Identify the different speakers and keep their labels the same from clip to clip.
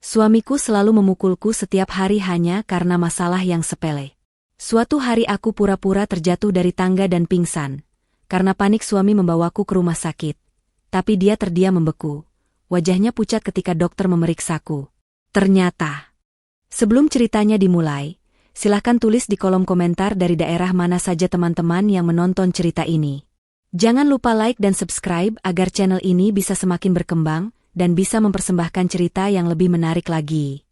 Speaker 1: Suamiku selalu memukulku setiap hari hanya karena masalah yang sepele. Suatu hari aku pura-pura terjatuh dari tangga dan pingsan. Karena panik suami membawaku ke rumah sakit. Tapi dia terdiam membeku. Wajahnya pucat ketika dokter memeriksaku. Ternyata. Sebelum ceritanya dimulai, silahkan tulis di kolom komentar dari daerah mana saja teman-teman yang menonton cerita ini. Jangan lupa like dan subscribe agar channel ini bisa semakin berkembang dan bisa mempersembahkan cerita yang lebih menarik lagi.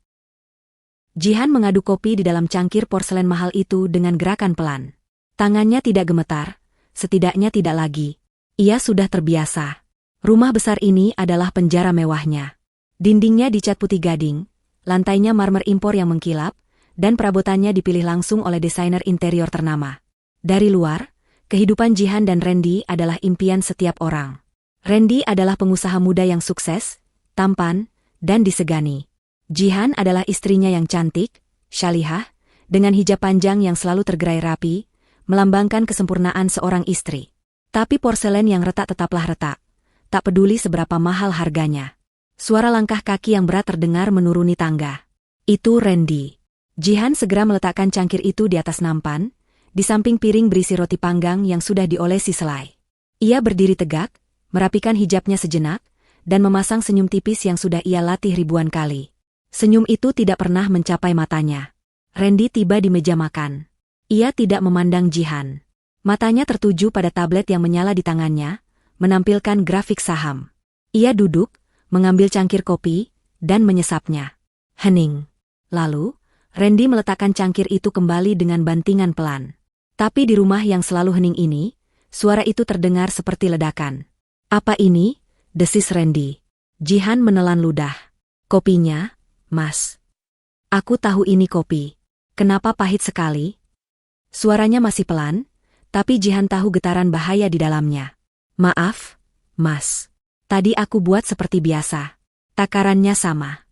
Speaker 1: Jihan mengaduk kopi di dalam cangkir porselen mahal itu dengan gerakan pelan. Tangannya tidak gemetar, setidaknya tidak lagi. Ia sudah terbiasa. Rumah besar ini adalah penjara mewahnya. Dindingnya dicat putih gading, lantainya marmer impor yang mengkilap, dan perabotannya dipilih langsung oleh desainer interior ternama. Dari luar, kehidupan Jihan dan Randy adalah impian setiap orang. Randy adalah pengusaha muda yang sukses, tampan, dan disegani. Jihan adalah istrinya yang cantik, syalihah, dengan hijab panjang yang selalu tergerai rapi, melambangkan kesempurnaan seorang istri. Tapi porselen yang retak tetaplah retak, tak peduli seberapa mahal harganya. Suara langkah kaki yang berat terdengar menuruni tangga. Itu Randy. Jihan segera meletakkan cangkir itu di atas nampan, di samping piring berisi roti panggang yang sudah diolesi selai. Ia berdiri tegak, merapikan hijabnya sejenak, dan memasang senyum tipis yang sudah ia latih ribuan kali. Senyum itu tidak pernah mencapai matanya. Randy tiba di meja makan. Ia tidak memandang Jihan. Matanya tertuju pada tablet yang menyala di tangannya, menampilkan grafik saham. Ia duduk, mengambil cangkir kopi, dan menyesapnya. Hening. Lalu, Randy meletakkan cangkir itu kembali dengan bantingan pelan. Tapi di rumah yang selalu hening ini, suara itu terdengar seperti ledakan. Apa ini? Desis Randy. Jihan menelan ludah. Kopinya, Mas. Aku tahu ini kopi. Kenapa pahit sekali? Suaranya masih pelan, tapi Jihan tahu getaran bahaya di dalamnya. Maaf, Mas. Tadi aku buat seperti biasa. Takarannya sama.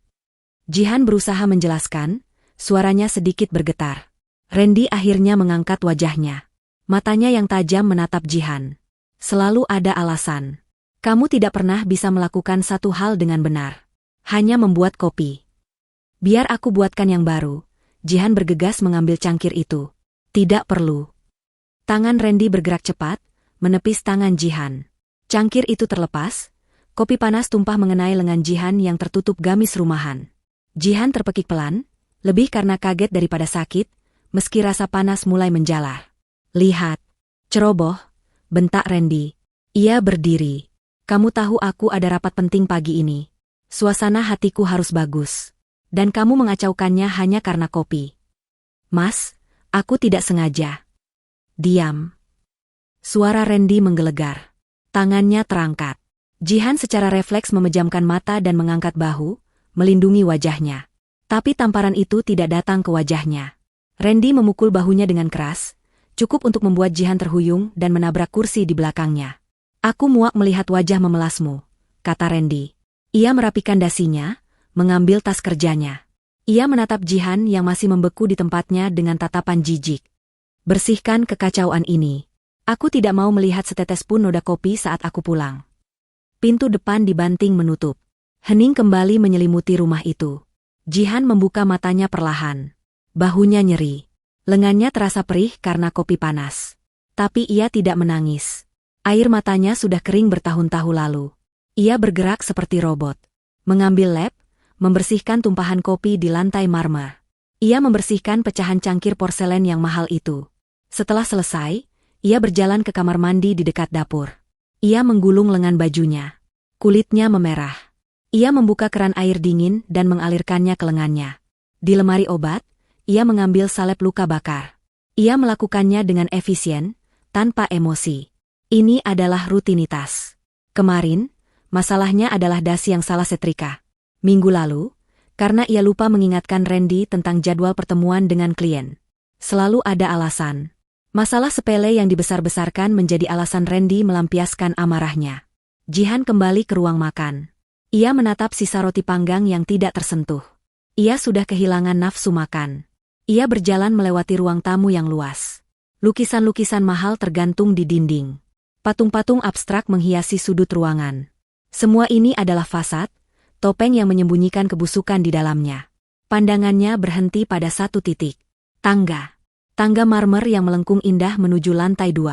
Speaker 1: Jihan berusaha menjelaskan, suaranya sedikit bergetar. Randy akhirnya mengangkat wajahnya. Matanya yang tajam menatap Jihan. Selalu ada alasan. Kamu tidak pernah bisa melakukan satu hal dengan benar. Hanya membuat kopi. Biar aku buatkan yang baru. Jihan bergegas mengambil cangkir itu. Tidak perlu. Tangan Randy bergerak cepat, menepis tangan Jihan. Cangkir itu terlepas, kopi panas tumpah mengenai lengan Jihan yang tertutup gamis rumahan. Jihan terpekik pelan, lebih karena kaget daripada sakit, meski rasa panas mulai menjalar. Lihat. Ceroboh, bentak Randy. Ia berdiri. Kamu tahu aku ada rapat penting pagi ini. Suasana hatiku harus bagus. Dan kamu mengacaukannya hanya karena kopi. Mas, aku tidak sengaja. Diam. Suara Randy menggelegar. Tangannya terangkat. Jihan secara refleks memejamkan mata dan mengangkat bahu, melindungi wajahnya. Tapi tamparan itu tidak datang ke wajahnya. Randy memukul bahunya dengan keras, cukup untuk membuat Jihan terhuyung dan menabrak kursi di belakangnya. Aku muak melihat wajah memelasmu, kata Randy. Ia merapikan dasinya, mengambil tas kerjanya. Ia menatap Jihan yang masih membeku di tempatnya dengan tatapan jijik. Bersihkan kekacauan ini. Aku tidak mau melihat setetes pun noda kopi saat aku pulang. Pintu depan dibanting menutup. Hening kembali menyelimuti rumah itu. Jihan membuka matanya perlahan. Bahunya nyeri. Lengannya terasa perih karena kopi panas. Tapi ia tidak menangis. Air matanya sudah kering bertahun-tahun lalu. Ia bergerak seperti robot. Mengambil lap, membersihkan tumpahan kopi di lantai marmer. Ia membersihkan pecahan cangkir porselen yang mahal itu. Setelah selesai, ia berjalan ke kamar mandi di dekat dapur. Ia menggulung lengan bajunya. Kulitnya memerah. Ia membuka keran air dingin dan mengalirkannya ke lengannya. Di lemari obat, ia mengambil salep luka bakar. Ia melakukannya dengan efisien, tanpa emosi. Ini adalah rutinitas. Kemarin, masalahnya adalah dasi yang salah setrika. Minggu lalu, karena ia lupa mengingatkan Randy tentang jadwal pertemuan dengan klien. Selalu ada alasan. Masalah sepele yang dibesar-besarkan menjadi alasan Randy melampiaskan amarahnya. Jihan kembali ke ruang makan. Ia menatap sisa roti panggang yang tidak tersentuh. Ia sudah kehilangan nafsu makan. Ia berjalan melewati ruang tamu yang luas. Lukisan-lukisan mahal tergantung di dinding. Patung-patung abstrak menghiasi sudut ruangan. Semua ini adalah fasad, topeng yang menyembunyikan kebusukan di dalamnya. Pandangannya berhenti pada satu titik. Tangga. Tangga marmer yang melengkung indah menuju lantai 2.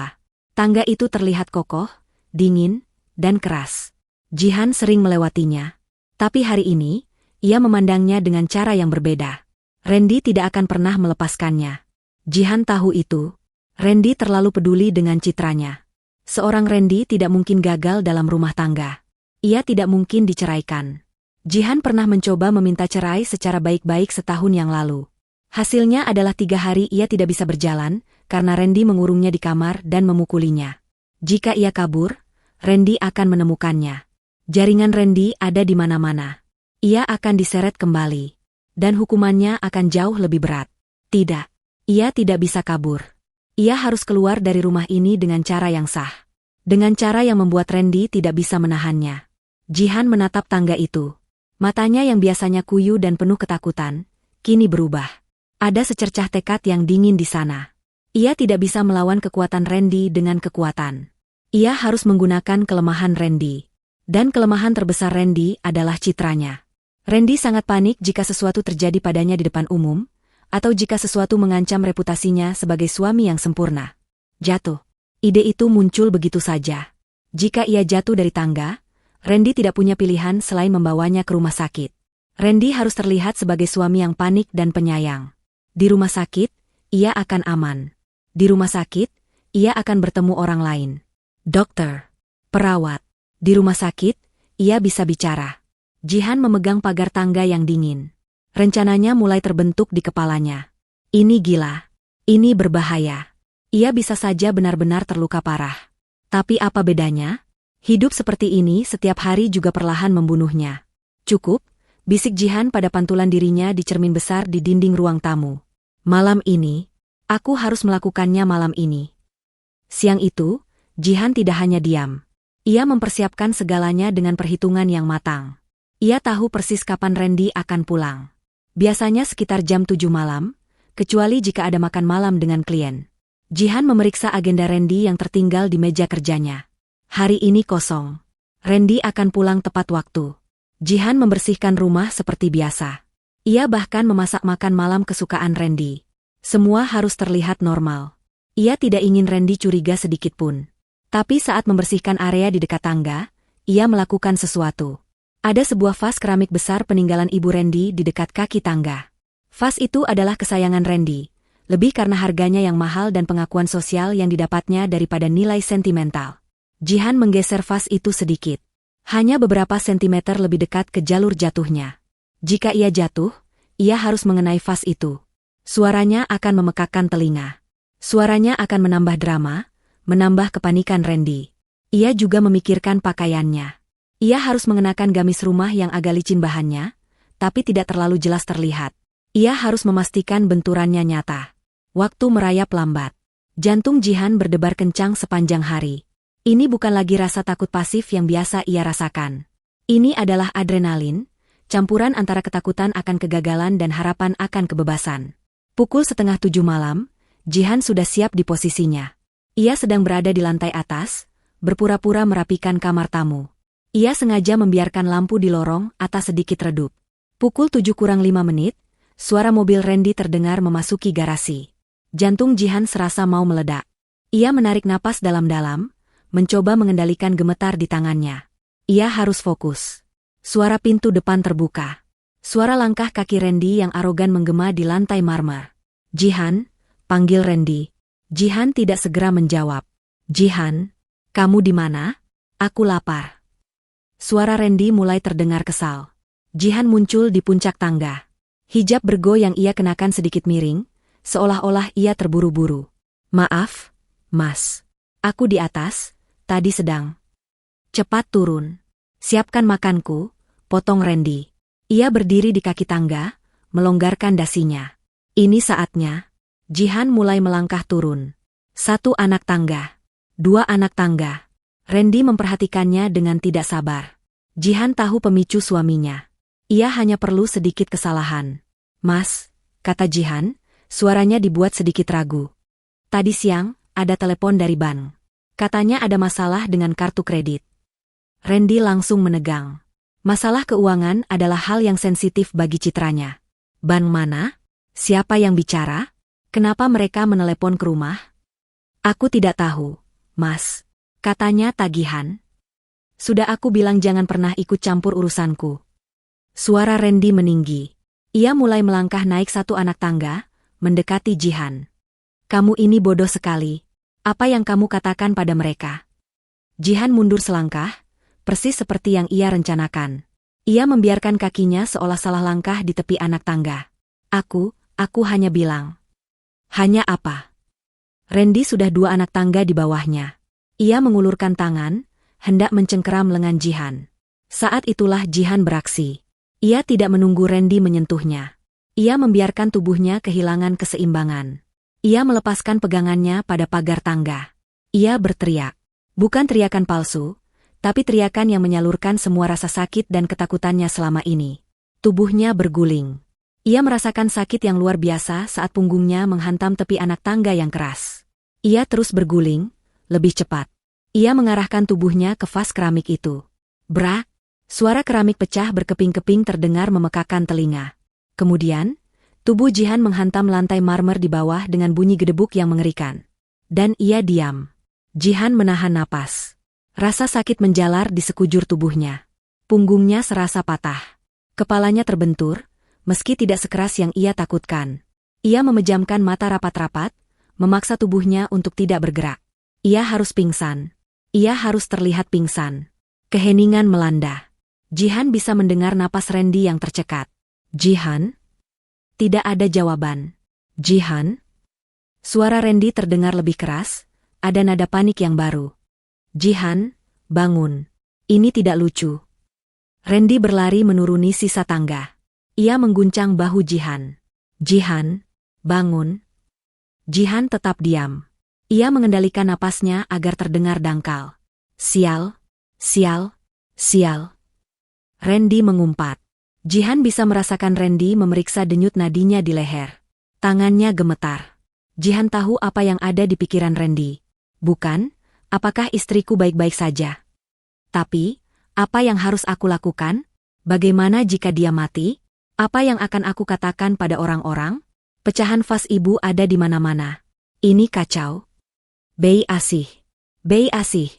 Speaker 1: Tangga itu terlihat kokoh, dingin, dan keras. Jihan sering melewatinya. Tapi hari ini, ia memandangnya dengan cara yang berbeda. Randy tidak akan pernah melepaskannya. Jihan tahu itu. Randy terlalu peduli dengan citranya. Seorang Randy tidak mungkin gagal dalam rumah tangga. Ia tidak mungkin diceraikan. Jihan pernah mencoba meminta cerai secara baik-baik setahun yang lalu. Hasilnya adalah 3 hari ia tidak bisa berjalan, karena Randy mengurungnya di kamar dan memukulinya. Jika ia kabur, Randy akan menemukannya. Jaringan Randy ada di mana-mana. Ia akan diseret kembali. Dan hukumannya akan jauh lebih berat. Tidak. Ia tidak bisa kabur. Ia harus keluar dari rumah ini dengan cara yang sah. Dengan cara yang membuat Randy tidak bisa menahannya. Jihan menatap tangga itu. Matanya yang biasanya kuyu dan penuh ketakutan, kini berubah. Ada secercah tekad yang dingin di sana. Ia tidak bisa melawan kekuatan Randy dengan kekuatan. Ia harus menggunakan kelemahan Randy. Dan kelemahan terbesar Randy adalah citranya. Randy sangat panik jika sesuatu terjadi padanya di depan umum, atau jika sesuatu mengancam reputasinya sebagai suami yang sempurna. Jatuh. Ide itu muncul begitu saja. Jika ia jatuh dari tangga, Randy tidak punya pilihan selain membawanya ke rumah sakit. Randy harus terlihat sebagai suami yang panik dan penyayang. Di rumah sakit, ia akan aman. Di rumah sakit, ia akan bertemu orang lain. Dokter, perawat. Di rumah sakit, ia bisa bicara. Jihan memegang pagar tangga yang dingin. Rencananya mulai terbentuk di kepalanya. Ini gila. Ini berbahaya. Ia bisa saja benar-benar terluka parah. Tapi apa bedanya? Hidup seperti ini setiap hari juga perlahan membunuhnya. Cukup, bisik Jihan pada pantulan dirinya di cermin besar di dinding ruang tamu. Malam ini, aku harus melakukannya malam ini. Siang itu, Jihan tidak hanya diam. Ia mempersiapkan segalanya dengan perhitungan yang matang. Ia tahu persis kapan Randy akan pulang. Biasanya sekitar jam 7 malam, kecuali jika ada makan malam dengan klien. Jihan memeriksa agenda Randy yang tertinggal di meja kerjanya. Hari ini kosong. Randy akan pulang tepat waktu. Jihan membersihkan rumah seperti biasa. Ia bahkan memasak makan malam kesukaan Randy. Semua harus terlihat normal. Ia tidak ingin Randy curiga sedikit pun. Tapi saat membersihkan area di dekat tangga, ia melakukan sesuatu. Ada sebuah vas keramik besar peninggalan ibu Randy di dekat kaki tangga. Vas itu adalah kesayangan Randy, lebih karena harganya yang mahal dan pengakuan sosial yang didapatnya daripada nilai sentimental. Jihan menggeser vas itu sedikit. Hanya beberapa sentimeter lebih dekat ke jalur jatuhnya. Jika ia jatuh, ia harus mengenai vas itu. Suaranya akan memekakkan telinga. Suaranya akan menambah drama, menambah kepanikan Randy. Ia juga memikirkan pakaiannya. Ia harus mengenakan gamis rumah yang agak licin bahannya, tapi tidak terlalu jelas terlihat. Ia harus memastikan benturannya nyata. Waktu merayap lambat. Jantung Jihan berdebar kencang sepanjang hari. Ini bukan lagi rasa takut pasif yang biasa ia rasakan. Ini adalah adrenalin, campuran antara ketakutan akan kegagalan dan harapan akan kebebasan. Pukul 6:30 malam, Jihan sudah siap di posisinya. Ia sedang berada di lantai atas, berpura-pura merapikan kamar tamu. Ia sengaja membiarkan lampu di lorong atas sedikit redup. Pukul 7:05, suara mobil Randy terdengar memasuki garasi. Jantung Jihan serasa mau meledak. Ia menarik napas dalam-dalam, mencoba mengendalikan gemetar di tangannya. Ia harus fokus. Suara pintu depan terbuka. Suara langkah kaki Randy yang arogan menggema di lantai marmer. Jihan, panggil Randy. Jihan tidak segera menjawab. Jihan, kamu di mana? Aku lapar. Suara Randy mulai terdengar kesal. Jihan muncul di puncak tangga. Hijab bergo yang ia kenakan sedikit miring, seolah-olah ia terburu-buru. Maaf, Mas. Aku di atas. Tadi sedang. Cepat turun. Siapkan makanku, potong Randy. Ia berdiri di kaki tangga, melonggarkan dasinya. Ini saatnya. Jihan mulai melangkah turun. 1 anak tangga. 2 anak tangga. Randy memperhatikannya dengan tidak sabar. Jihan tahu pemicu suaminya. Ia hanya perlu sedikit kesalahan. Mas, kata Jihan, suaranya dibuat sedikit ragu. Tadi siang, ada telepon dari bank. Katanya ada masalah dengan kartu kredit. Randy langsung menegang. Masalah keuangan adalah hal yang sensitif bagi citranya. Bank mana? Siapa yang bicara? Kenapa mereka menelepon ke rumah? Aku tidak tahu, Mas. Katanya tagihan. Sudah aku bilang jangan pernah ikut campur urusanku. Suara Randy meninggi. Ia mulai melangkah naik satu anak tangga, mendekati Jihan. Kamu ini bodoh sekali. Apa yang kamu katakan pada mereka? Jihan mundur selangkah, persis seperti yang ia rencanakan. Ia membiarkan kakinya seolah salah langkah di tepi anak tangga. Aku hanya bilang. Hanya apa? Randy sudah 2 anak tangga di bawahnya. Ia mengulurkan tangan, hendak mencengkeram lengan Jihan. Saat itulah Jihan beraksi. Ia tidak menunggu Randy menyentuhnya. Ia membiarkan tubuhnya kehilangan keseimbangan. Ia melepaskan pegangannya pada pagar tangga. Ia berteriak. Bukan teriakan palsu, tapi teriakan yang menyalurkan semua rasa sakit dan ketakutannya selama ini. Tubuhnya berguling. Ia merasakan sakit yang luar biasa saat punggungnya menghantam tepi anak tangga yang keras. Ia terus berguling, lebih cepat. Ia mengarahkan tubuhnya ke vas keramik itu. Brak! Suara keramik pecah berkeping-keping terdengar memekakan telinga. Kemudian, tubuh Jihan menghantam lantai marmer di bawah dengan bunyi gedebuk yang mengerikan. Dan ia diam. Jihan menahan napas. Rasa sakit menjalar di sekujur tubuhnya. Punggungnya serasa patah. Kepalanya terbentur, meski tidak sekeras yang ia takutkan. Ia memejamkan mata rapat-rapat, memaksa tubuhnya untuk tidak bergerak. Ia harus pingsan. Ia harus terlihat pingsan. Keheningan melanda. Jihan bisa mendengar napas Randy yang tercekat. Jihan? Tidak ada jawaban. Jihan? Suara Randy terdengar lebih keras, ada nada panik yang baru. Jihan, bangun. Ini tidak lucu. Randy berlari menuruni sisa tangga. Ia mengguncang bahu Jihan. Jihan, bangun. Jihan tetap diam. Ia mengendalikan napasnya agar terdengar dangkal. Sial, sial, sial. Randy mengumpat. Jihan bisa merasakan Randy memeriksa denyut nadinya di leher. Tangannya gemetar. Jihan tahu apa yang ada di pikiran Randy. Bukan? Apakah istriku baik-baik saja? Tapi, apa yang harus aku lakukan? Bagaimana jika dia mati? Apa yang akan aku katakan pada orang-orang? Pecahan vas ibu ada di mana-mana. Ini kacau. Bei Asih. Bei Asih.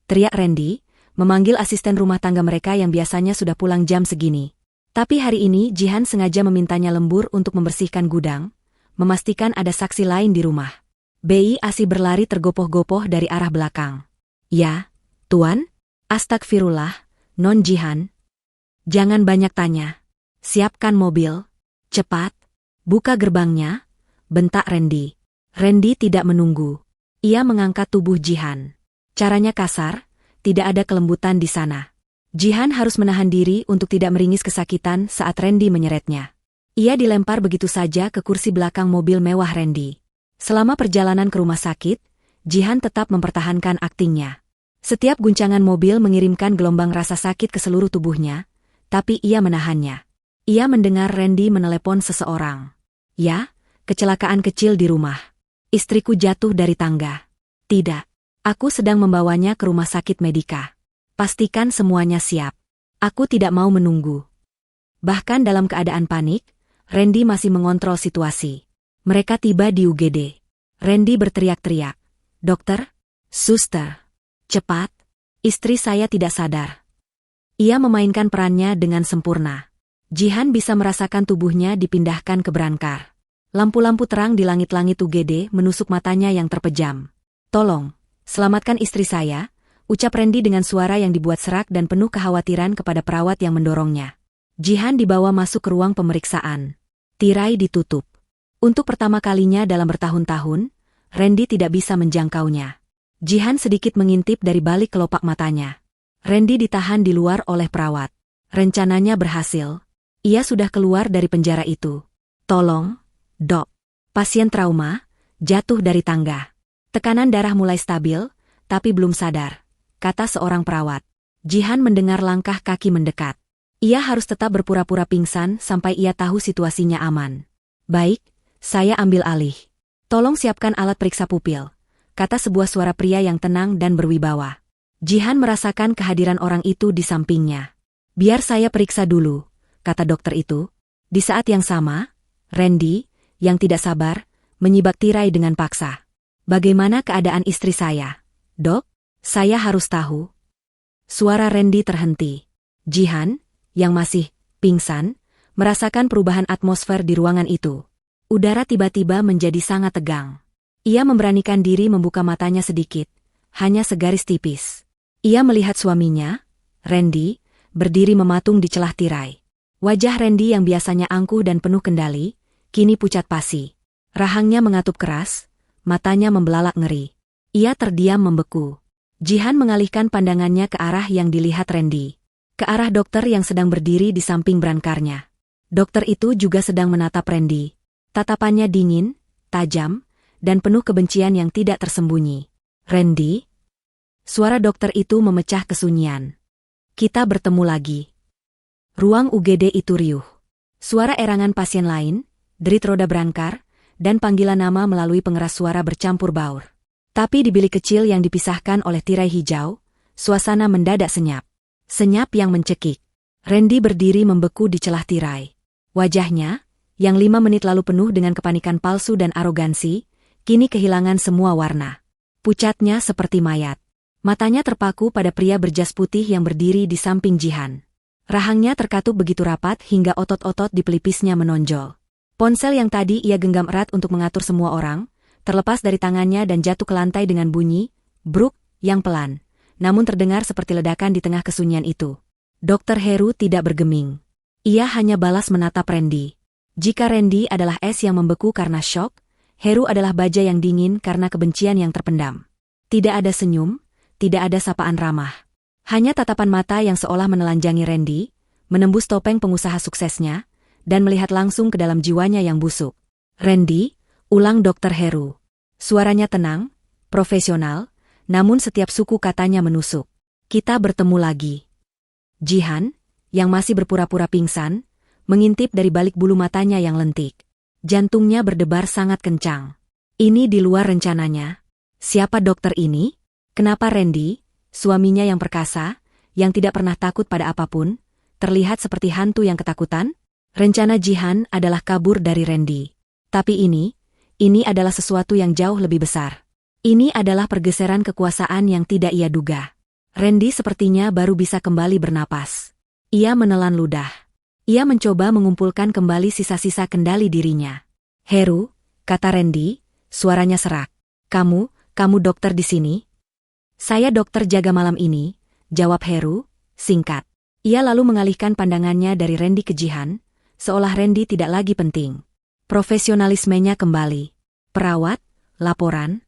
Speaker 1: Teriak Randy, memanggil asisten rumah tangga mereka yang biasanya sudah pulang jam segini. Tapi hari ini Jihan sengaja memintanya lembur untuk membersihkan gudang, memastikan ada saksi lain di rumah. Bei Asih berlari tergopoh-gopoh dari arah belakang. Ya, Tuan? Astagfirullah, Non Jihan. Jangan banyak tanya. Siapkan mobil. Cepat. Buka gerbangnya. Bentak Randy. Randy tidak menunggu. Ia mengangkat tubuh Jihan. Caranya kasar, tidak ada kelembutan di sana. Jihan harus menahan diri untuk tidak meringis kesakitan saat Randy menyeretnya. Ia dilempar begitu saja ke kursi belakang mobil mewah Randy. Selama perjalanan ke rumah sakit, Jihan tetap mempertahankan aktingnya. Setiap guncangan mobil mengirimkan gelombang rasa sakit ke seluruh tubuhnya, tapi ia menahannya. Ia mendengar Randy menelepon seseorang. Ya, kecelakaan kecil di rumah. Istriku jatuh dari tangga. Tidak, aku sedang membawanya ke rumah sakit Medika. Pastikan semuanya siap. Aku tidak mau menunggu. Bahkan dalam keadaan panik, Randy masih mengontrol situasi. Mereka tiba di UGD. Randy berteriak-teriak. Dokter? Suster? Cepat? Istri saya tidak sadar. Ia memainkan perannya dengan sempurna. Jihan bisa merasakan tubuhnya dipindahkan ke brankar. Lampu-lampu terang di langit-langit UGD menusuk matanya yang terpejam. Tolong, selamatkan istri saya, ucap Randy dengan suara yang dibuat serak dan penuh kekhawatiran kepada perawat yang mendorongnya. Jihan dibawa masuk ke ruang pemeriksaan. Tirai ditutup. Untuk pertama kalinya dalam bertahun-tahun, Randy tidak bisa menjangkaunya. Jihan sedikit mengintip dari balik kelopak matanya. Randy ditahan di luar oleh perawat. Rencananya berhasil. Ia sudah keluar dari penjara itu. Tolong, Dok. Pasien trauma, jatuh dari tangga. Tekanan darah mulai stabil, tapi belum sadar, kata seorang perawat. Jihan mendengar langkah kaki mendekat. Ia harus tetap berpura-pura pingsan sampai ia tahu situasinya aman. Baik, saya ambil alih. Tolong siapkan alat periksa pupil, kata sebuah suara pria yang tenang dan berwibawa. Jihan merasakan kehadiran orang itu di sampingnya. Biar saya periksa dulu, kata dokter itu. Di saat yang sama, Randy, yang tidak sabar, menyibak tirai dengan paksa. Bagaimana keadaan istri saya? Dok, saya harus tahu. Suara Randy terhenti. Jihan, yang masih pingsan, merasakan perubahan atmosfer di ruangan itu. Udara tiba-tiba menjadi sangat tegang. Ia memberanikan diri membuka matanya sedikit, hanya segaris tipis. Ia melihat suaminya, Randy, berdiri mematung di celah tirai. Wajah Randy yang biasanya angkuh dan penuh kendali, kini pucat pasi. Rahangnya mengatup keras, matanya membelalak ngeri. Ia terdiam membeku. Jihan mengalihkan pandangannya ke arah yang dilihat Randy. Ke arah dokter yang sedang berdiri di samping brankarnya. Dokter itu juga sedang menatap Randy. Tatapannya dingin, tajam, dan penuh kebencian yang tidak tersembunyi. Randy? Suara dokter itu memecah kesunyian. Kita bertemu lagi. Ruang UGD itu riuh. Suara erangan pasien lain, derit roda brankar, dan panggilan nama melalui pengeras suara bercampur baur. Tapi di bilik kecil yang dipisahkan oleh tirai hijau, suasana mendadak senyap. Senyap yang mencekik. Randy berdiri membeku di celah tirai. Wajahnya, yang 5 menit lalu penuh dengan kepanikan palsu dan arogansi, kini kehilangan semua warna. Pucatnya seperti mayat. Matanya terpaku pada pria berjas putih yang berdiri di samping Jihan. Rahangnya terkatup begitu rapat hingga otot-otot di pelipisnya menonjol. Ponsel yang tadi ia genggam erat untuk mengatur semua orang, terlepas dari tangannya dan jatuh ke lantai dengan bunyi, bruk, yang pelan, namun terdengar seperti ledakan di tengah kesunyian itu. Dr. Heru tidak bergeming. Ia hanya balas menatap Randy. Jika Randy adalah es yang membeku karena syok, Heru adalah baja yang dingin karena kebencian yang terpendam. Tidak ada senyum, tidak ada sapaan ramah. Hanya tatapan mata yang seolah menelanjangi Randy, menembus topeng pengusaha suksesnya, dan melihat langsung ke dalam jiwanya yang busuk. Randy, ulang Dr. Heru. Suaranya tenang, profesional, namun setiap suku katanya menusuk. Kita bertemu lagi. Jihan, yang masih berpura-pura pingsan, mengintip dari balik bulu matanya yang lentik. Jantungnya berdebar sangat kencang. Ini di luar rencananya. Siapa dokter ini? Kenapa Randy, suaminya yang perkasa, yang tidak pernah takut pada apapun, terlihat seperti hantu yang ketakutan? Rencana Jihan adalah kabur dari Randy. Tapi ini adalah sesuatu yang jauh lebih besar. Ini adalah pergeseran kekuasaan yang tidak ia duga. Randy sepertinya baru bisa kembali bernapas. Ia menelan ludah. Ia mencoba mengumpulkan kembali sisa-sisa kendali dirinya. Heru, kata Randy, suaranya serak. Kamu dokter di sini? Saya dokter jaga malam ini, jawab Heru, singkat. Ia lalu mengalihkan pandangannya dari Randy ke Jihan, seolah Randy tidak lagi penting. Profesionalismenya kembali. Perawat, laporan.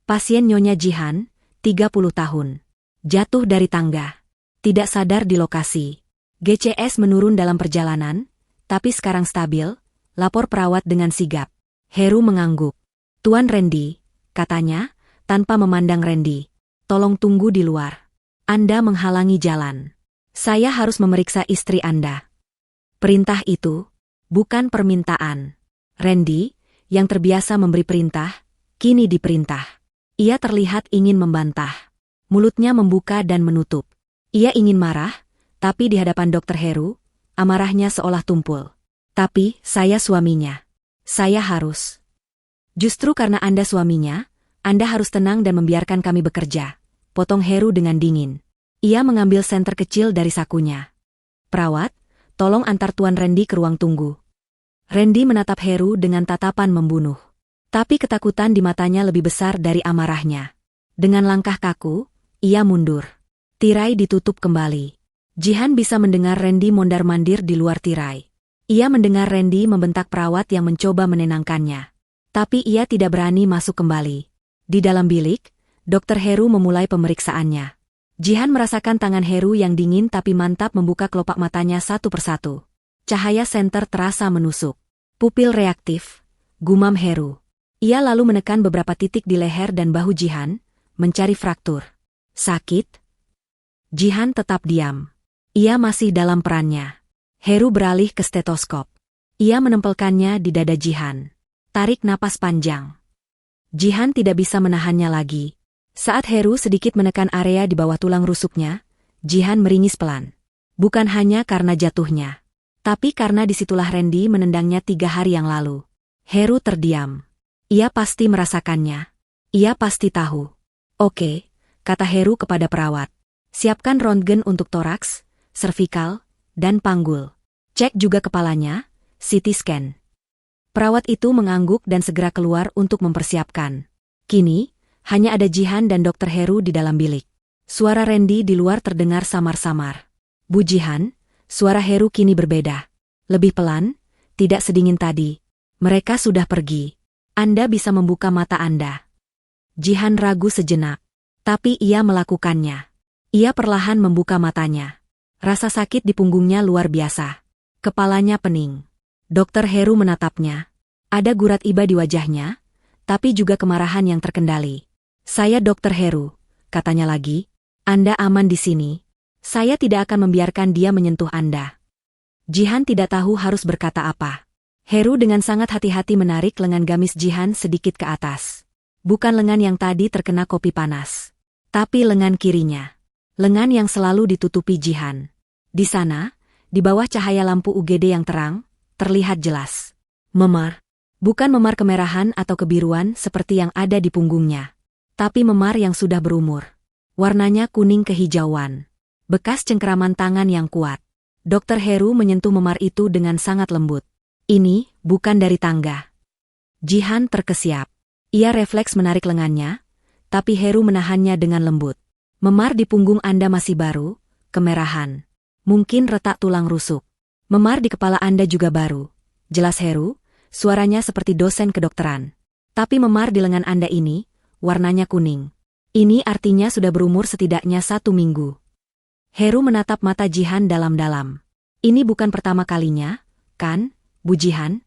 Speaker 1: Pasien Nyonya Jihan, 30 tahun. Jatuh dari tangga. Tidak sadar di lokasi. GCS menurun dalam perjalanan, tapi sekarang stabil, lapor perawat dengan sigap. Heru mengangguk. Tuan Randy, katanya, tanpa memandang Randy. Tolong tunggu di luar. Anda menghalangi jalan. Saya harus memeriksa istri Anda. Perintah itu, bukan permintaan. Randy, yang terbiasa memberi perintah, kini diperintah. Ia terlihat ingin membantah. Mulutnya membuka dan menutup. Ia ingin marah, tapi di hadapan Dr. Heru, amarahnya seolah tumpul. Tapi, saya suaminya. Saya harus. Justru karena Anda suaminya, Anda harus tenang dan membiarkan kami bekerja. Potong Heru dengan dingin. Ia mengambil senter kecil dari sakunya. Perawat, tolong antar Tuan Randy ke ruang tunggu. Randy menatap Heru dengan tatapan membunuh. Tapi ketakutan di matanya lebih besar dari amarahnya. Dengan langkah kaku, ia mundur. Tirai ditutup kembali. Jihan bisa mendengar Randy mondar-mandir di luar tirai. Ia mendengar Randy membentak perawat yang mencoba menenangkannya. Tapi ia tidak berani masuk kembali. Di dalam bilik, Dr. Heru memulai pemeriksaannya. Jihan merasakan tangan Heru yang dingin tapi mantap membuka kelopak matanya satu persatu. Cahaya senter terasa menusuk. Pupil reaktif, gumam Heru. Ia lalu menekan beberapa titik di leher dan bahu Jihan, mencari fraktur. Sakit? Jihan tetap diam. Ia masih dalam perannya. Heru beralih ke stetoskop. Ia menempelkannya di dada Jihan. Tarik napas panjang. Jihan tidak bisa menahannya lagi. Saat Heru sedikit menekan area di bawah tulang rusuknya, Jihan meringis pelan. Bukan hanya karena jatuhnya, tapi karena disitulah Randy menendangnya 3 hari yang lalu. Heru terdiam. Ia pasti merasakannya. Ia pasti tahu. Oke, kata Heru kepada perawat. Siapkan röntgen untuk toraks, servikal, dan panggul. Cek juga kepalanya, CT scan. Perawat itu mengangguk dan segera keluar untuk mempersiapkan. Kini, hanya ada Jihan dan Dr. Heru di dalam bilik. Suara Randy di luar terdengar samar-samar. Bu Jihan, suara Heru kini berbeda. Lebih pelan, tidak sedingin tadi. Mereka sudah pergi. Anda bisa membuka mata Anda. Jihan ragu sejenak. Tapi ia melakukannya. Ia perlahan membuka matanya. Rasa sakit di punggungnya luar biasa. Kepalanya pening. Dr. Heru menatapnya. Ada gurat iba di wajahnya, tapi juga kemarahan yang terkendali. Saya Dr. Heru, katanya lagi. Anda aman di sini. Saya tidak akan membiarkan dia menyentuh Anda. Jihan tidak tahu harus berkata apa. Heru dengan sangat hati-hati menarik lengan gamis Jihan sedikit ke atas. Bukan lengan yang tadi terkena kopi panas, tapi lengan kirinya. Lengan yang selalu ditutupi Jihan. Di sana, di bawah cahaya lampu UGD yang terang, terlihat jelas. Memar. Bukan memar kemerahan atau kebiruan seperti yang ada di punggungnya. Tapi memar yang sudah berumur. Warnanya kuning kehijauan. Bekas cengkeraman tangan yang kuat. Dr. Heru menyentuh memar itu dengan sangat lembut. Ini bukan dari tangga. Jihan terkesiap. Ia refleks menarik lengannya, tapi Heru menahannya dengan lembut. Memar di punggung Anda masih baru, kemerahan. Mungkin retak tulang rusuk. Memar di kepala Anda juga baru. Jelas Heru, suaranya seperti dosen kedokteran. Tapi memar di lengan Anda ini, warnanya kuning. Ini artinya sudah berumur setidaknya 1 minggu. Heru menatap mata Jihan dalam-dalam. Ini bukan pertama kalinya, kan, Bu Jihan?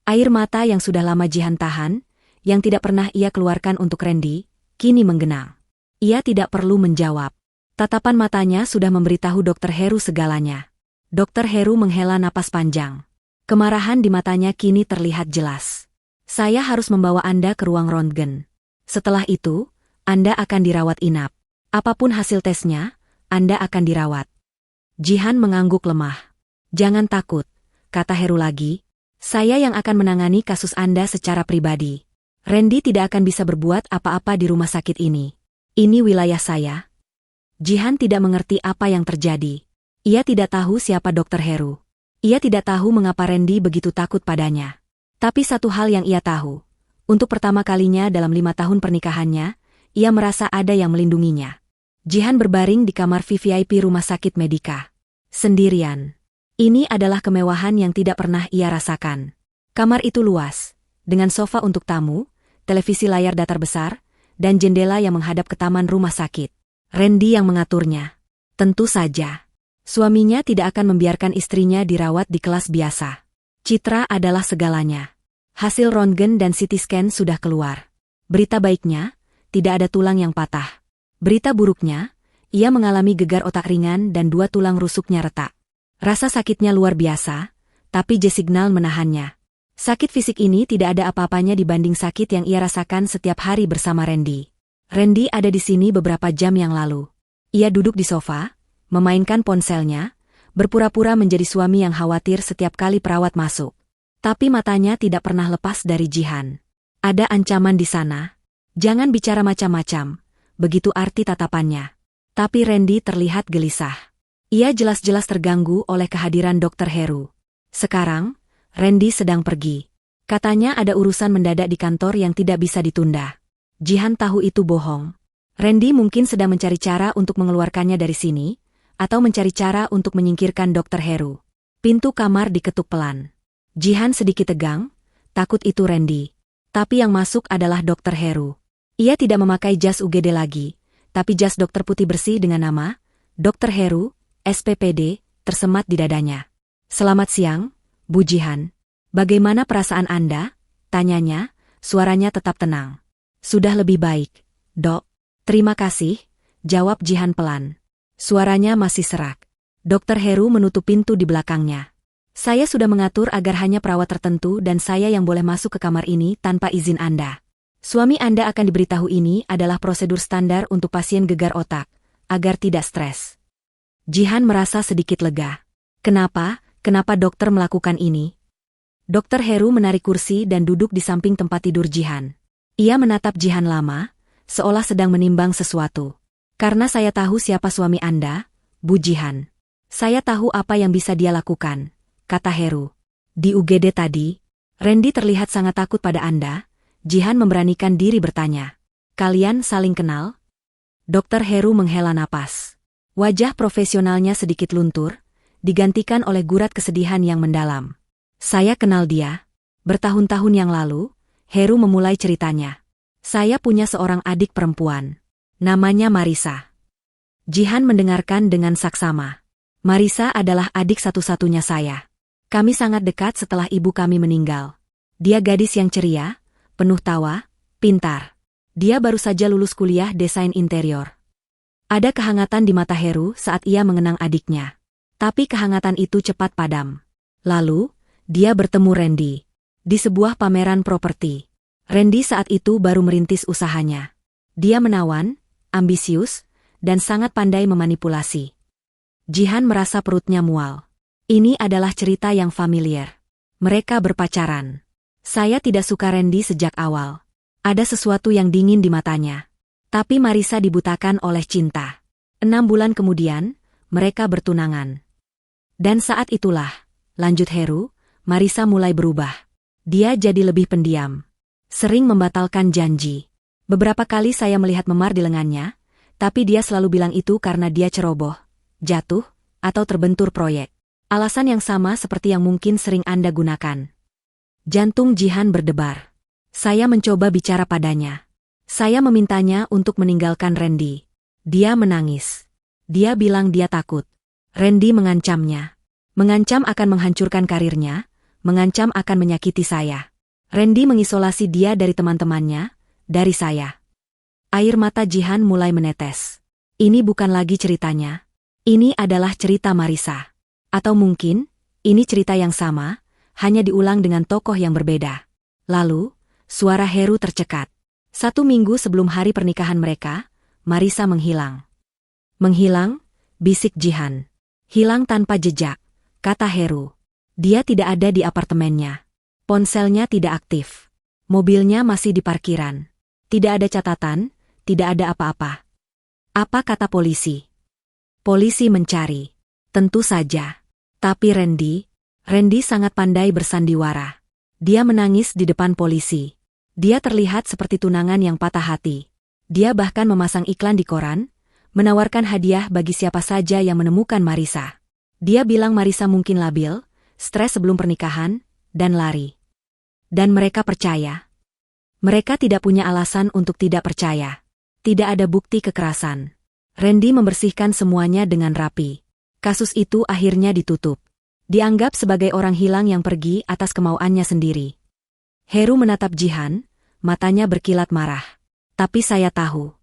Speaker 1: Air mata yang sudah lama Jihan tahan, yang tidak pernah ia keluarkan untuk Randy, kini menggenang. Ia tidak perlu menjawab. Tatapan matanya sudah memberitahu Dr. Heru segalanya. Dr. Heru menghela napas panjang. Kemarahan di matanya kini terlihat jelas. Saya harus membawa Anda ke ruang röntgen. Setelah itu, Anda akan dirawat inap. Apapun hasil tesnya, Anda akan dirawat. Jihan mengangguk lemah. Jangan takut, kata Heru lagi. Saya yang akan menangani kasus Anda secara pribadi. Randy tidak akan bisa berbuat apa-apa di rumah sakit ini. Ini wilayah saya. Jihan tidak mengerti apa yang terjadi. Ia tidak tahu siapa Dr. Heru. Ia tidak tahu mengapa Randy begitu takut padanya. Tapi satu hal yang ia tahu. Untuk pertama kalinya dalam 5 tahun pernikahannya, ia merasa ada yang melindunginya. Jihan berbaring di kamar VVIP Rumah Sakit Medika. Sendirian. Ini adalah kemewahan yang tidak pernah ia rasakan. Kamar itu luas, dengan sofa untuk tamu, televisi layar datar besar, dan jendela yang menghadap ke taman rumah sakit. Randy yang mengaturnya. Tentu saja. Suaminya tidak akan membiarkan istrinya dirawat di kelas biasa. Citra adalah segalanya. Hasil röntgen dan CT scan sudah keluar. Berita baiknya, tidak ada tulang yang patah. Berita buruknya, ia mengalami gegar otak ringan dan 2 tulang rusuknya retak. Rasa sakitnya luar biasa, tapi J-signal menahannya. Sakit fisik ini tidak ada apa-apanya dibanding sakit yang ia rasakan setiap hari bersama Randy. Randy ada di sini beberapa jam yang lalu. Ia duduk di sofa, memainkan ponselnya, berpura-pura menjadi suami yang khawatir setiap kali perawat masuk. Tapi matanya tidak pernah lepas dari Jihan. Ada ancaman di sana. Jangan bicara macam-macam, begitu arti tatapannya. Tapi Randy terlihat gelisah. Ia jelas-jelas terganggu oleh kehadiran Dr. Heru. Sekarang, Randy sedang pergi. Katanya ada urusan mendadak di kantor yang tidak bisa ditunda. Jihan tahu itu bohong. Randy mungkin sedang mencari cara untuk mengeluarkannya dari sini, atau mencari cara untuk menyingkirkan Dr. Heru. Pintu kamar diketuk pelan. Jihan sedikit tegang, takut itu Randy. Tapi yang masuk adalah Dr. Heru. Ia tidak memakai jas UGD lagi, tapi jas dokter putih bersih dengan nama Dr. Heru, SPPD, tersemat di dadanya. Selamat siang, Bu Jihan. Bagaimana perasaan Anda? Tanyanya, suaranya tetap tenang. Sudah lebih baik, Dok. Terima kasih, jawab Jihan pelan. Suaranya masih serak. Dr. Heru menutup pintu di belakangnya. Saya sudah mengatur agar hanya perawat tertentu dan saya yang boleh masuk ke kamar ini tanpa izin Anda. Suami Anda akan diberitahu ini adalah prosedur standar untuk pasien gegar otak, agar tidak stres. Jihan merasa sedikit lega. Kenapa dokter melakukan ini? Dokter Heru menarik kursi dan duduk di samping tempat tidur Jihan. Ia menatap Jihan lama, seolah sedang menimbang sesuatu. Karena saya tahu siapa suami Anda, Bu Jihan. Saya tahu apa yang bisa dia lakukan, kata Heru. Di UGD tadi, Randy terlihat sangat takut pada Anda. Jihan memberanikan diri bertanya. Kalian saling kenal? Dokter Heru menghela napas. Wajah profesionalnya sedikit luntur, digantikan oleh gurat kesedihan yang mendalam. Saya kenal dia. Bertahun-tahun yang lalu, Heru memulai ceritanya. Saya punya seorang adik perempuan. Namanya Marisa. Jihan mendengarkan dengan saksama. Marisa adalah adik satu-satunya saya. Kami sangat dekat setelah ibu kami meninggal. Dia gadis yang ceria, penuh tawa, pintar. Dia baru saja lulus kuliah desain interior. Ada kehangatan di mata Heru saat ia mengenang adiknya. Tapi kehangatan itu cepat padam. Lalu, dia bertemu Randy. Di sebuah pameran properti. Randy saat itu baru merintis usahanya. Dia menawan, ambisius, dan sangat pandai memanipulasi. Jihan merasa perutnya mual. Ini adalah cerita yang familiar. Mereka berpacaran. Saya tidak suka Randy sejak awal. Ada sesuatu yang dingin di matanya. Tapi Marisa dibutakan oleh cinta. 6 bulan kemudian, mereka bertunangan. Dan saat itulah, lanjut Heru, Marisa mulai berubah. Dia jadi lebih pendiam. Sering membatalkan janji. Beberapa kali saya melihat memar di lengannya, tapi dia selalu bilang itu karena dia ceroboh, jatuh, atau terbentur proyek. Alasan yang sama seperti yang mungkin sering Anda gunakan. Jantung Jihan berdebar. Saya mencoba bicara padanya. Saya memintanya untuk meninggalkan Randy. Dia menangis. Dia bilang dia takut. Randy mengancamnya. Mengancam akan menghancurkan karirnya, mengancam akan menyakiti saya. Randy mengisolasi dia dari teman-temannya, dari saya. Air mata Jihan mulai menetes. Ini bukan lagi ceritanya. Ini adalah cerita Marisa. Atau mungkin, ini cerita yang sama, hanya diulang dengan tokoh yang berbeda. Lalu, suara Heru tercekat. 1 minggu sebelum hari pernikahan mereka, Marisa menghilang. Menghilang, bisik Jihan. Hilang tanpa jejak, kata Heru. Dia tidak ada di apartemennya. Ponselnya tidak aktif. Mobilnya masih di parkiran. Tidak ada catatan, tidak ada apa-apa. Apa kata polisi? Polisi mencari. Tentu saja. Tapi Randy sangat pandai bersandiwara. Dia menangis di depan polisi. Dia terlihat seperti tunangan yang patah hati. Dia bahkan memasang iklan di koran, menawarkan hadiah bagi siapa saja yang menemukan Marisa. Dia bilang Marisa mungkin labil, stres sebelum pernikahan, dan lari. Dan mereka percaya. Mereka tidak punya alasan untuk tidak percaya. Tidak ada bukti kekerasan. Randy membersihkan semuanya dengan rapi. Kasus itu akhirnya ditutup. Dianggap sebagai orang hilang yang pergi atas kemauannya sendiri. Heru menatap Jihan, matanya berkilat marah. Tapi saya tahu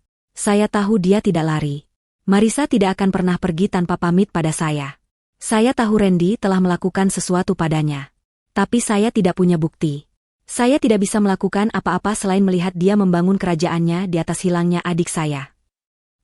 Speaker 1: dia tidak lari. Marisa tidak akan pernah pergi tanpa pamit pada saya. Saya tahu Randy telah melakukan sesuatu padanya. Tapi saya tidak punya bukti. Saya tidak bisa melakukan apa-apa selain melihat dia membangun kerajaannya di atas hilangnya adik saya.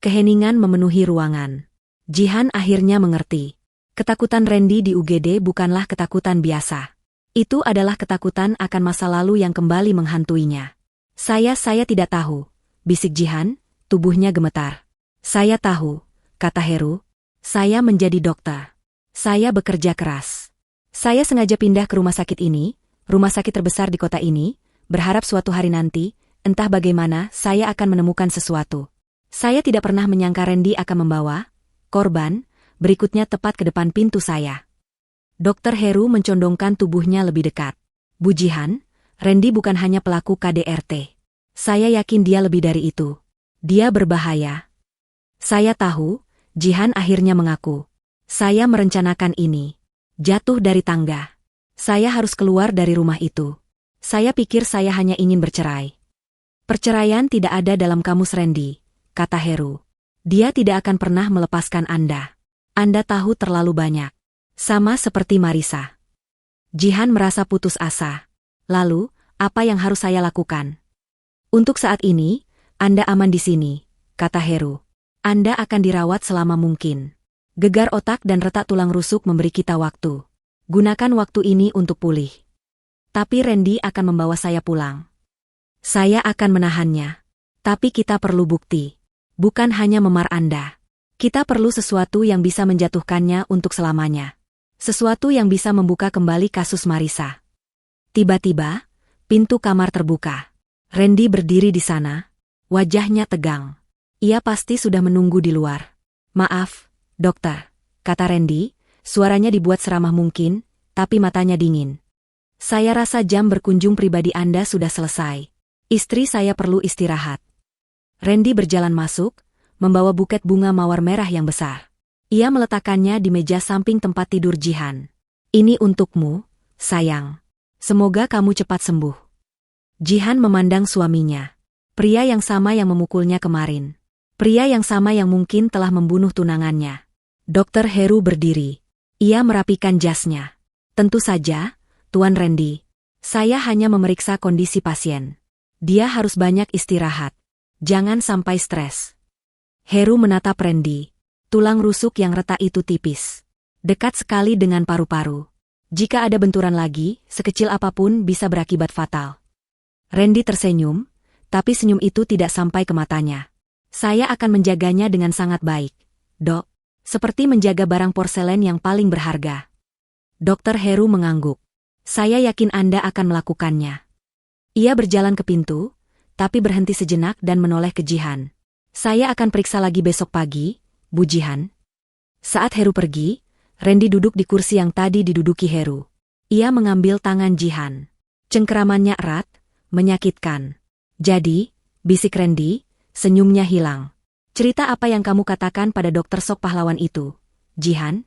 Speaker 1: Keheningan memenuhi ruangan. Jihan akhirnya mengerti. Ketakutan Randy di UGD bukanlah ketakutan biasa. Itu adalah ketakutan akan masa lalu yang kembali menghantuinya. Saya tidak tahu, bisik Jihan, tubuhnya gemetar. Saya tahu, kata Heru. Saya menjadi dokter. Saya bekerja keras. Saya sengaja pindah ke rumah sakit ini, rumah sakit terbesar di kota ini, berharap suatu hari nanti, entah bagaimana, saya akan menemukan sesuatu. Saya tidak pernah menyangka Randy akan membawa korban berikutnya tepat ke depan pintu saya. Dokter Heru mencondongkan tubuhnya lebih dekat. Bu Jihan, Randy bukan hanya pelaku KDRT. Saya yakin dia lebih dari itu. Dia berbahaya. Saya tahu, Jihan akhirnya mengaku. Saya merencanakan ini. Jatuh dari tangga. Saya harus keluar dari rumah itu. Saya pikir saya hanya ingin bercerai. Perceraian tidak ada dalam kamus Randy, kata Heru. Dia tidak akan pernah melepaskan Anda. Anda tahu terlalu banyak. Sama seperti Marisa. Jihan merasa putus asa. Lalu, apa yang harus saya lakukan? Untuk saat ini, Anda aman di sini, kata Heru. Anda akan dirawat selama mungkin. Gegar otak dan retak tulang rusuk memberi kita waktu. Gunakan waktu ini untuk pulih. Tapi Randy akan membawa saya pulang. Saya akan menahannya. Tapi kita perlu bukti. Bukan hanya memar Anda. Kita perlu sesuatu yang bisa menjatuhkannya untuk selamanya. Sesuatu yang bisa membuka kembali kasus Marissa. Tiba-tiba, pintu kamar terbuka. Randy berdiri di sana. Wajahnya tegang. Ia pasti sudah menunggu di luar. Maaf, dokter, kata Randy. Suaranya dibuat seramah mungkin, tapi matanya dingin. Saya rasa jam berkunjung pribadi Anda sudah selesai. Istri saya perlu istirahat. Randy berjalan masuk, membawa buket bunga mawar merah yang besar. Ia meletakkannya di meja samping tempat tidur Jihan. Ini untukmu, sayang. Semoga kamu cepat sembuh. Jihan memandang suaminya. Pria yang sama yang memukulnya kemarin. Pria yang sama yang mungkin telah membunuh tunangannya. Dokter Heru berdiri. Ia merapikan jasnya. Tentu saja, Tuan Randy. Saya hanya memeriksa kondisi pasien. Dia harus banyak istirahat. Jangan sampai stres. Heru menatap Randy. Tulang rusuk yang retak itu tipis. Dekat sekali dengan paru-paru. Jika ada benturan lagi, sekecil apapun bisa berakibat fatal. Randy tersenyum, tapi senyum itu tidak sampai ke matanya. Saya akan menjaganya dengan sangat baik, Dok. Seperti menjaga barang porselen yang paling berharga. Dokter Heru mengangguk. Saya yakin Anda akan melakukannya. Ia berjalan ke pintu, tapi berhenti sejenak dan menoleh ke Jihan. Saya akan periksa lagi besok pagi, Bu Jihan. Saat Heru pergi, Randy duduk di kursi yang tadi diduduki Heru. Ia mengambil tangan Jihan. Cengkeramannya erat, menyakitkan. Jadi, bisik Randy, senyumnya hilang. Cerita apa yang kamu katakan pada dokter Sok pahlawan itu, Jihan?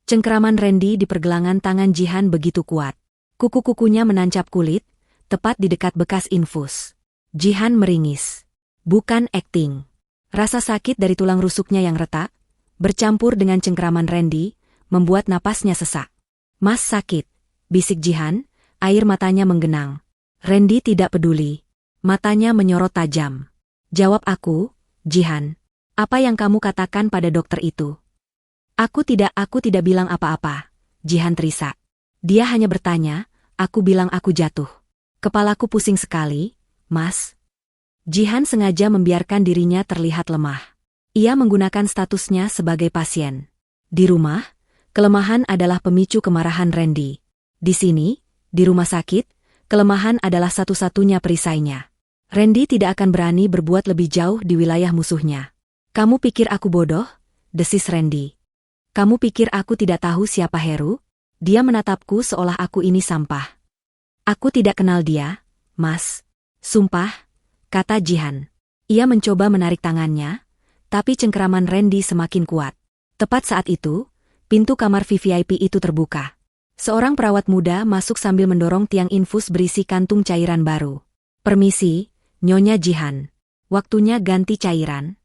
Speaker 1: Cengkeraman Randy di pergelangan tangan Jihan begitu kuat. Kuku-kukunya menancap kulit, tepat di dekat bekas infus. Jihan meringis. Bukan akting. Rasa sakit dari tulang rusuknya yang retak, bercampur dengan cengkeraman Randy, membuat napasnya sesak. Mas sakit, bisik Jihan, air matanya menggenang. Randy tidak peduli. Matanya menyorot tajam. Jawab aku, Jihan. Apa yang kamu katakan pada dokter itu? Aku tidak bilang apa-apa, Jihan terisak. Dia hanya bertanya, aku bilang aku jatuh. Kepalaku pusing sekali, Mas. Jihan sengaja membiarkan dirinya terlihat lemah. Ia menggunakan statusnya sebagai pasien. Di rumah, kelemahan adalah pemicu kemarahan Randy. Di sini, di rumah sakit, kelemahan adalah satu-satunya perisainya. Randy tidak akan berani berbuat lebih jauh di wilayah musuhnya. Kamu pikir aku bodoh? Desis Randy. Kamu pikir aku tidak tahu siapa Heru? Dia menatapku seolah aku ini sampah. Aku tidak kenal dia, Mas. Sumpah, kata Jihan. Ia mencoba menarik tangannya, tapi cengkeraman Randy semakin kuat. Tepat saat itu, pintu kamar VVIP itu terbuka. Seorang perawat muda masuk sambil mendorong tiang infus berisi kantung cairan baru. Permisi, Nyonya Jihan. Waktunya ganti cairan.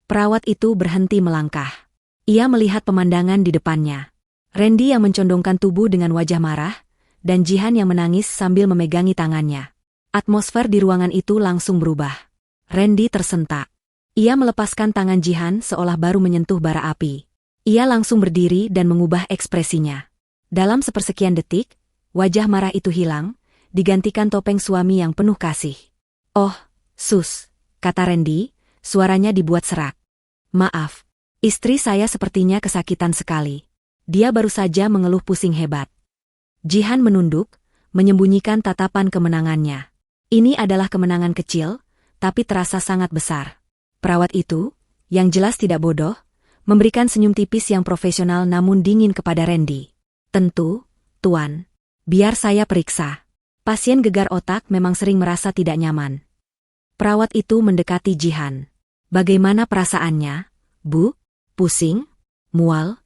Speaker 1: Perawat itu berhenti melangkah. Ia melihat pemandangan di depannya. Randy yang mencondongkan tubuh dengan wajah marah, dan Jihan yang menangis sambil memegangi tangannya. Atmosfer di ruangan itu langsung berubah. Randy tersentak. Ia melepaskan tangan Jihan seolah baru menyentuh bara api. Ia langsung berdiri dan mengubah ekspresinya. Dalam sepersekian detik, wajah marah itu hilang, digantikan topeng suami yang penuh kasih. Oh, sus, kata Randy, suaranya dibuat serak. Maaf, istri saya sepertinya kesakitan sekali. Dia baru saja mengeluh pusing hebat. Jihan menunduk, menyembunyikan tatapan kemenangannya. Ini adalah kemenangan kecil, tapi terasa sangat besar. Perawat itu, yang jelas tidak bodoh, memberikan senyum tipis yang profesional namun dingin kepada Randy. Tentu, Tuan. Biar saya periksa. Pasien gegar otak memang sering merasa tidak nyaman. Perawat itu mendekati Jihan. Bagaimana perasaannya, Bu? Pusing? Mual?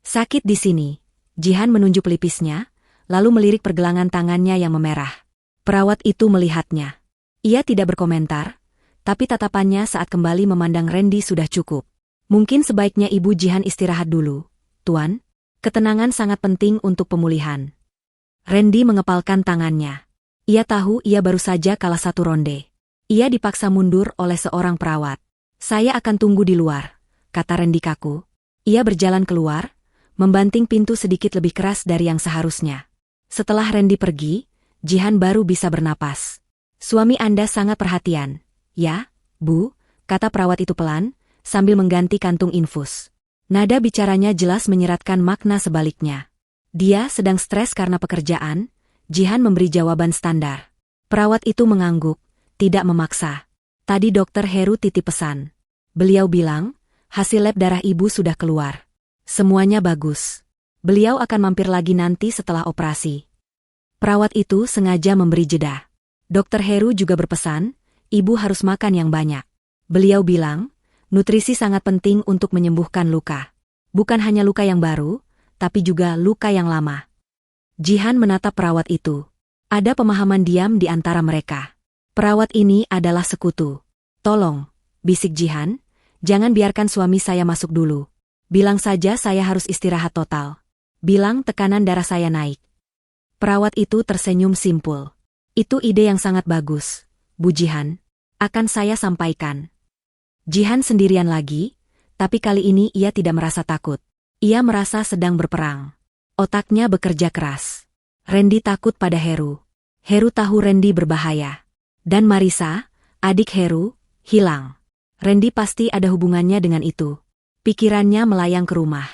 Speaker 1: Sakit di sini. Jihan menunjuk pelipisnya, lalu melirik pergelangan tangannya yang memerah. Perawat itu melihatnya. Ia tidak berkomentar, tapi tatapannya saat kembali memandang Randy sudah cukup. Mungkin sebaiknya Ibu Jihan istirahat dulu, Tuan. Ketenangan sangat penting untuk pemulihan. Randy mengepalkan tangannya. Ia tahu ia baru saja kalah satu ronde. Ia dipaksa mundur oleh seorang perawat. Saya akan tunggu di luar, kata Randy kaku. Ia berjalan keluar, membanting pintu sedikit lebih keras dari yang seharusnya. Setelah Randy pergi, Jihan baru bisa bernapas. Suami Anda sangat perhatian. Ya, Bu, kata perawat itu pelan, sambil mengganti kantung infus. Nada bicaranya jelas menyeratkan makna sebaliknya. Dia sedang stres karena pekerjaan. Jihan memberi jawaban standar. Perawat itu mengangguk, tidak memaksa. Tadi Dokter Heru titip pesan. Beliau bilang, hasil lab darah ibu sudah keluar. Semuanya bagus. Beliau akan mampir lagi nanti setelah operasi. Perawat itu sengaja memberi jeda. Dokter Heru juga berpesan, ibu harus makan yang banyak. Beliau bilang, nutrisi sangat penting untuk menyembuhkan luka. Bukan hanya luka yang baru, tapi juga luka yang lama. Jihan menatap perawat itu. Ada pemahaman diam di antara mereka. Perawat ini adalah sekutu. Tolong, bisik Jihan, jangan biarkan suami saya masuk dulu. Bilang saja saya harus istirahat total. Bilang tekanan darah saya naik. Perawat itu tersenyum simpul. Itu ide yang sangat bagus, Bu Jihan. Akan saya sampaikan. Jihan sendirian lagi, tapi kali ini ia tidak merasa takut. Ia merasa sedang berperang. Otaknya bekerja keras. Randy takut pada Heru. Heru tahu Randy berbahaya. Dan Marisa, adik Heru, hilang. Randy pasti ada hubungannya dengan itu. Pikirannya melayang ke rumah.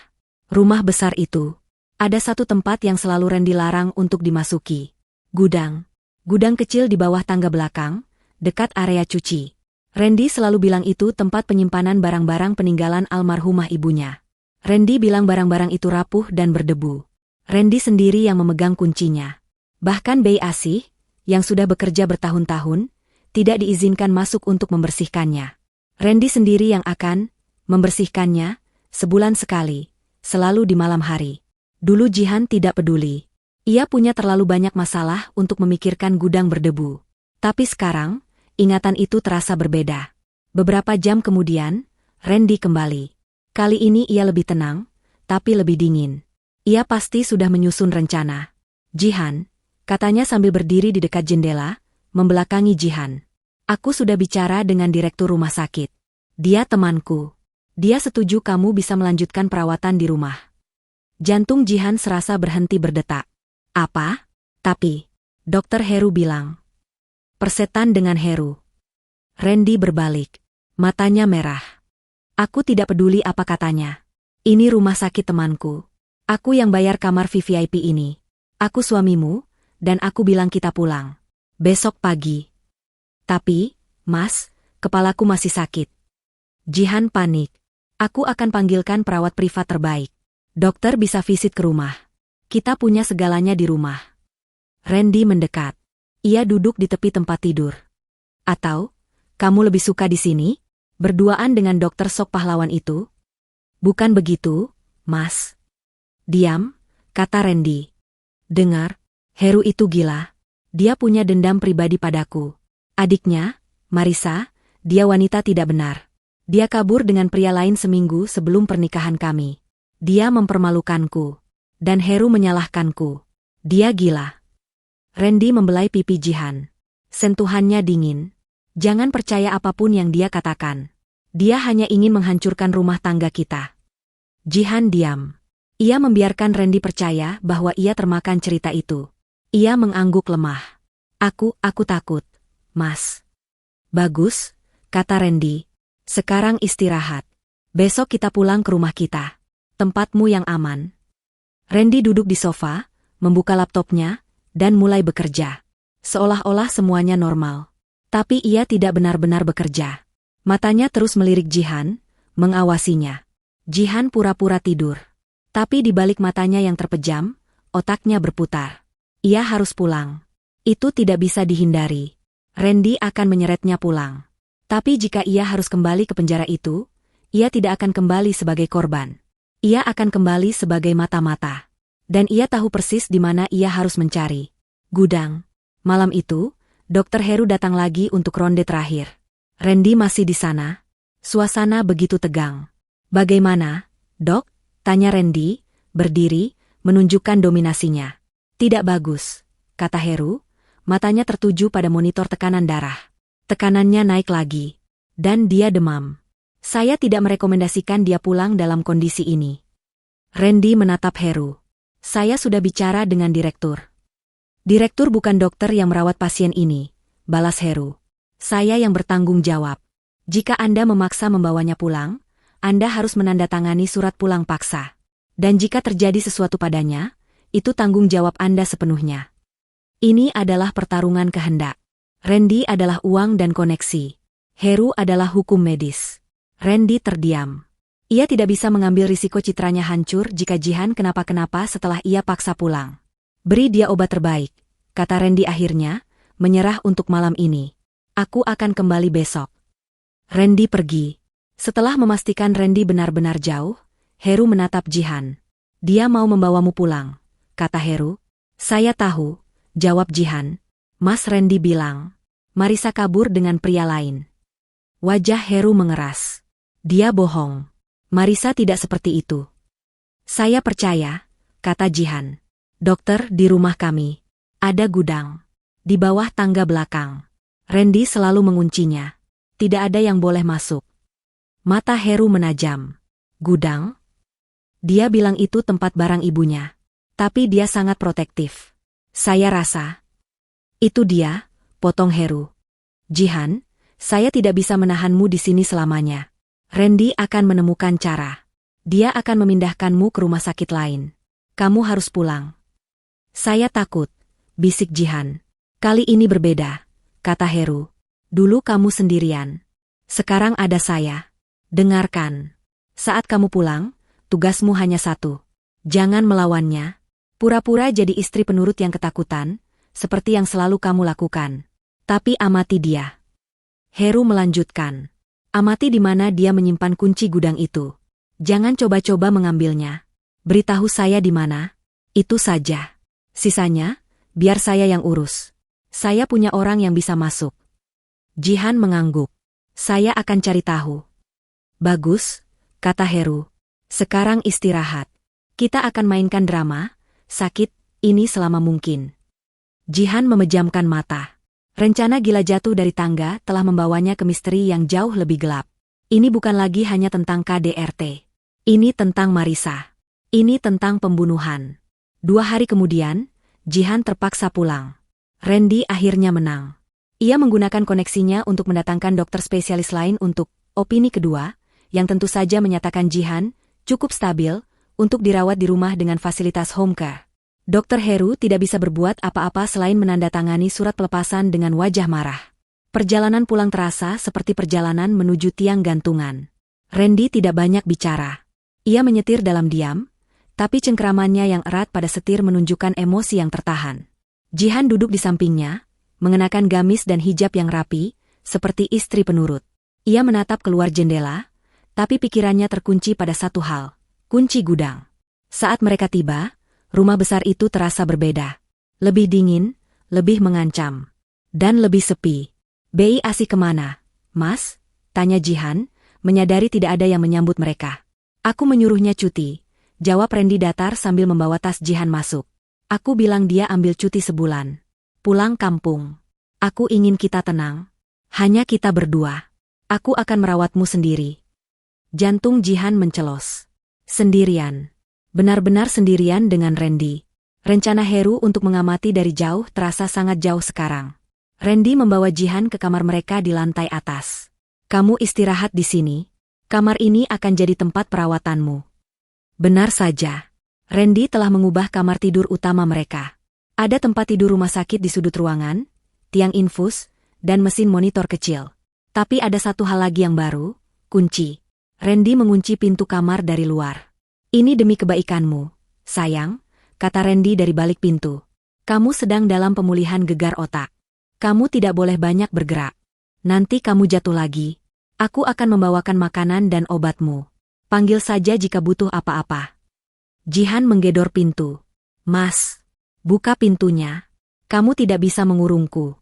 Speaker 1: Rumah besar itu. Ada satu tempat yang selalu Randy larang untuk dimasuki. Gudang. Gudang kecil di bawah tangga belakang, dekat area cuci. Randy selalu bilang itu tempat penyimpanan barang-barang peninggalan almarhumah ibunya. Randy bilang barang-barang itu rapuh dan berdebu. Randy sendiri yang memegang kuncinya. Bahkan Bei Asih, yang sudah bekerja bertahun-tahun, tidak diizinkan masuk untuk membersihkannya. Randy sendiri yang akan membersihkannya sebulan sekali, selalu di malam hari. Dulu Jihan tidak peduli. Ia punya terlalu banyak masalah untuk memikirkan gudang berdebu. Tapi sekarang, ingatan itu terasa berbeda. Beberapa jam kemudian, Randy kembali. Kali ini ia lebih tenang, tapi lebih dingin. Ia pasti sudah menyusun rencana. Jihan, katanya sambil berdiri di dekat jendela, membelakangi Jihan. Aku sudah bicara dengan direktur rumah sakit. Dia temanku. Dia setuju kamu bisa melanjutkan perawatan di rumah. Jantung Jihan serasa berhenti berdetak. Apa? Tapi, Dokter Heru bilang. Persetan dengan Heru. Randy berbalik. Matanya merah. Aku tidak peduli apa katanya. Ini rumah sakit temanku. Aku yang bayar kamar VVIP ini. Aku suamimu, dan aku bilang kita pulang. Besok pagi. Tapi, Mas, kepalaku masih sakit. Jihan panik. Aku akan panggilkan perawat privat terbaik. Dokter bisa visit ke rumah. Kita punya segalanya di rumah. Randy mendekat. Ia duduk di tepi tempat tidur. Atau, kamu lebih suka di sini? Berduaan dengan dokter Sok pahlawan itu? Bukan begitu, Mas. Diam, kata Randy. Dengar, Heru itu gila. Dia punya dendam pribadi padaku. Adiknya, Marisa, dia wanita tidak benar. Dia kabur dengan pria lain seminggu sebelum pernikahan kami. Dia mempermalukanku. Dan Heru menyalahkanku. Dia gila. Randy membelai pipi Jihan. Sentuhannya dingin. Jangan percaya apapun yang dia katakan. Dia hanya ingin menghancurkan rumah tangga kita. Jihan diam. Ia membiarkan Randy percaya bahwa ia termakan cerita itu. Ia mengangguk lemah. Aku takut, Mas. Bagus, kata Randy. Sekarang istirahat. Besok kita pulang ke rumah kita. Tempatmu yang aman. Randy duduk di sofa, membuka laptopnya, dan mulai bekerja. Seolah-olah semuanya normal. Tapi ia tidak benar-benar bekerja. Matanya terus melirik Jihan, mengawasinya. Jihan pura-pura tidur. Tapi di balik matanya yang terpejam, otaknya berputar. Ia harus pulang. Itu tidak bisa dihindari. Randy akan menyeretnya pulang. Tapi jika ia harus kembali ke penjara itu, ia tidak akan kembali sebagai korban. Ia akan kembali sebagai mata-mata. Dan ia tahu persis di mana ia harus mencari. Gudang. Malam itu, Dokter Heru datang lagi untuk ronde terakhir. Randy masih di sana. Suasana begitu tegang. Bagaimana, Dok? Tanya Randy, berdiri, menunjukkan dominasinya. Tidak bagus, kata Heru, matanya tertuju pada monitor tekanan darah. Tekanannya naik lagi. Dan dia demam. Saya tidak merekomendasikan dia pulang dalam kondisi ini. Randy menatap Heru. Saya sudah bicara dengan direktur. Direktur bukan dokter yang merawat pasien ini, balas Heru. Saya yang bertanggung jawab. Jika Anda memaksa membawanya pulang, Anda harus menandatangani surat pulang paksa. Dan jika terjadi sesuatu padanya, itu tanggung jawab Anda sepenuhnya. Ini adalah pertarungan kehendak. Randy adalah uang dan koneksi. Heru adalah hukum medis. Randy terdiam. Ia tidak bisa mengambil risiko citranya hancur jika Jihan kenapa-kenapa setelah ia paksa pulang. Beri dia obat terbaik, kata Randy akhirnya, menyerah untuk malam ini. Aku akan kembali besok. Randy pergi. Setelah memastikan Randy benar-benar jauh, Heru menatap Jihan. Dia mau membawamu pulang, kata Heru. Saya tahu, jawab Jihan. Mas Randy bilang, Marisa kabur dengan pria lain. Wajah Heru mengeras. Dia bohong. Marisa tidak seperti itu. Saya percaya, kata Jihan. Dokter, di rumah kami ada gudang. Di bawah tangga belakang. Randy selalu menguncinya. Tidak ada yang boleh masuk. Mata Heru menajam. Gudang? Dia bilang itu tempat barang ibunya. Tapi dia sangat protektif. Saya rasa. Itu dia, potong Heru. Jihan, saya tidak bisa menahanmu di sini selamanya. Randy akan menemukan cara. Dia akan memindahkanmu ke rumah sakit lain. Kamu harus pulang. Saya takut, bisik Jihan. Kali ini berbeda, kata Heru. Dulu kamu sendirian. Sekarang ada saya. Dengarkan. Saat kamu pulang, tugasmu hanya satu. Jangan melawannya. Pura-pura jadi istri penurut yang ketakutan, seperti yang selalu kamu lakukan. Tapi amati dia. Heru melanjutkan. Amati di mana dia menyimpan kunci gudang itu. Jangan coba-coba mengambilnya. Beritahu saya di mana. Itu saja. Sisanya, biar saya yang urus. Saya punya orang yang bisa masuk. Jihan mengangguk. Saya akan cari tahu. Bagus, kata Heru. Sekarang istirahat. Kita akan mainkan drama, sakit, ini selama mungkin. Jihan memejamkan mata. Rencana gila jatuh dari tangga telah membawanya ke misteri yang jauh lebih gelap. Ini bukan lagi hanya tentang KDRT. Ini tentang Marisa. Ini tentang pembunuhan. 2 hari kemudian, Jihan terpaksa pulang. Randy akhirnya menang. Ia menggunakan koneksinya untuk mendatangkan dokter spesialis lain untuk opini kedua, yang tentu saja menyatakan Jihan cukup stabil untuk dirawat di rumah dengan fasilitas home care. Dr. Heru tidak bisa berbuat apa-apa selain menandatangani surat pelepasan dengan wajah marah. Perjalanan pulang terasa seperti perjalanan menuju tiang gantungan. Randy tidak banyak bicara. Ia menyetir dalam diam, tapi cengkeramannya yang erat pada setir menunjukkan emosi yang tertahan. Jihan duduk di sampingnya, mengenakan gamis dan hijab yang rapi, seperti istri penurut. Ia menatap keluar jendela, tapi pikirannya terkunci pada satu hal, kunci gudang. Saat mereka tiba, rumah besar itu terasa berbeda. Lebih dingin, lebih mengancam. Dan lebih sepi. Bei Asi kemana, Mas? Tanya Jihan, menyadari tidak ada yang menyambut mereka. Aku menyuruhnya cuti, jawab Randy datar sambil membawa tas Jihan masuk. Aku bilang dia ambil cuti sebulan. Pulang kampung. Aku ingin kita tenang. Hanya kita berdua. Aku akan merawatmu sendiri. Jantung Jihan mencelos. Sendirian. Benar-benar sendirian dengan Randy. Rencana Heru untuk mengamati dari jauh terasa sangat jauh sekarang. Randy membawa Jihan ke kamar mereka di lantai atas. Kamu istirahat di sini. Kamar ini akan jadi tempat perawatanmu. Benar saja. Randy telah mengubah kamar tidur utama mereka. Ada tempat tidur rumah sakit di sudut ruangan, tiang infus, dan mesin monitor kecil. Tapi ada satu hal lagi yang baru, kunci. Randy mengunci pintu kamar dari luar. Ini demi kebaikanmu, sayang, kata Randy dari balik pintu. Kamu sedang dalam pemulihan gegar otak. Kamu tidak boleh banyak bergerak. Nanti kamu jatuh lagi. Aku akan membawakan makanan dan obatmu. Panggil saja jika butuh apa-apa. Jihan menggedor pintu. Mas, buka pintunya. Kamu tidak bisa mengurungku.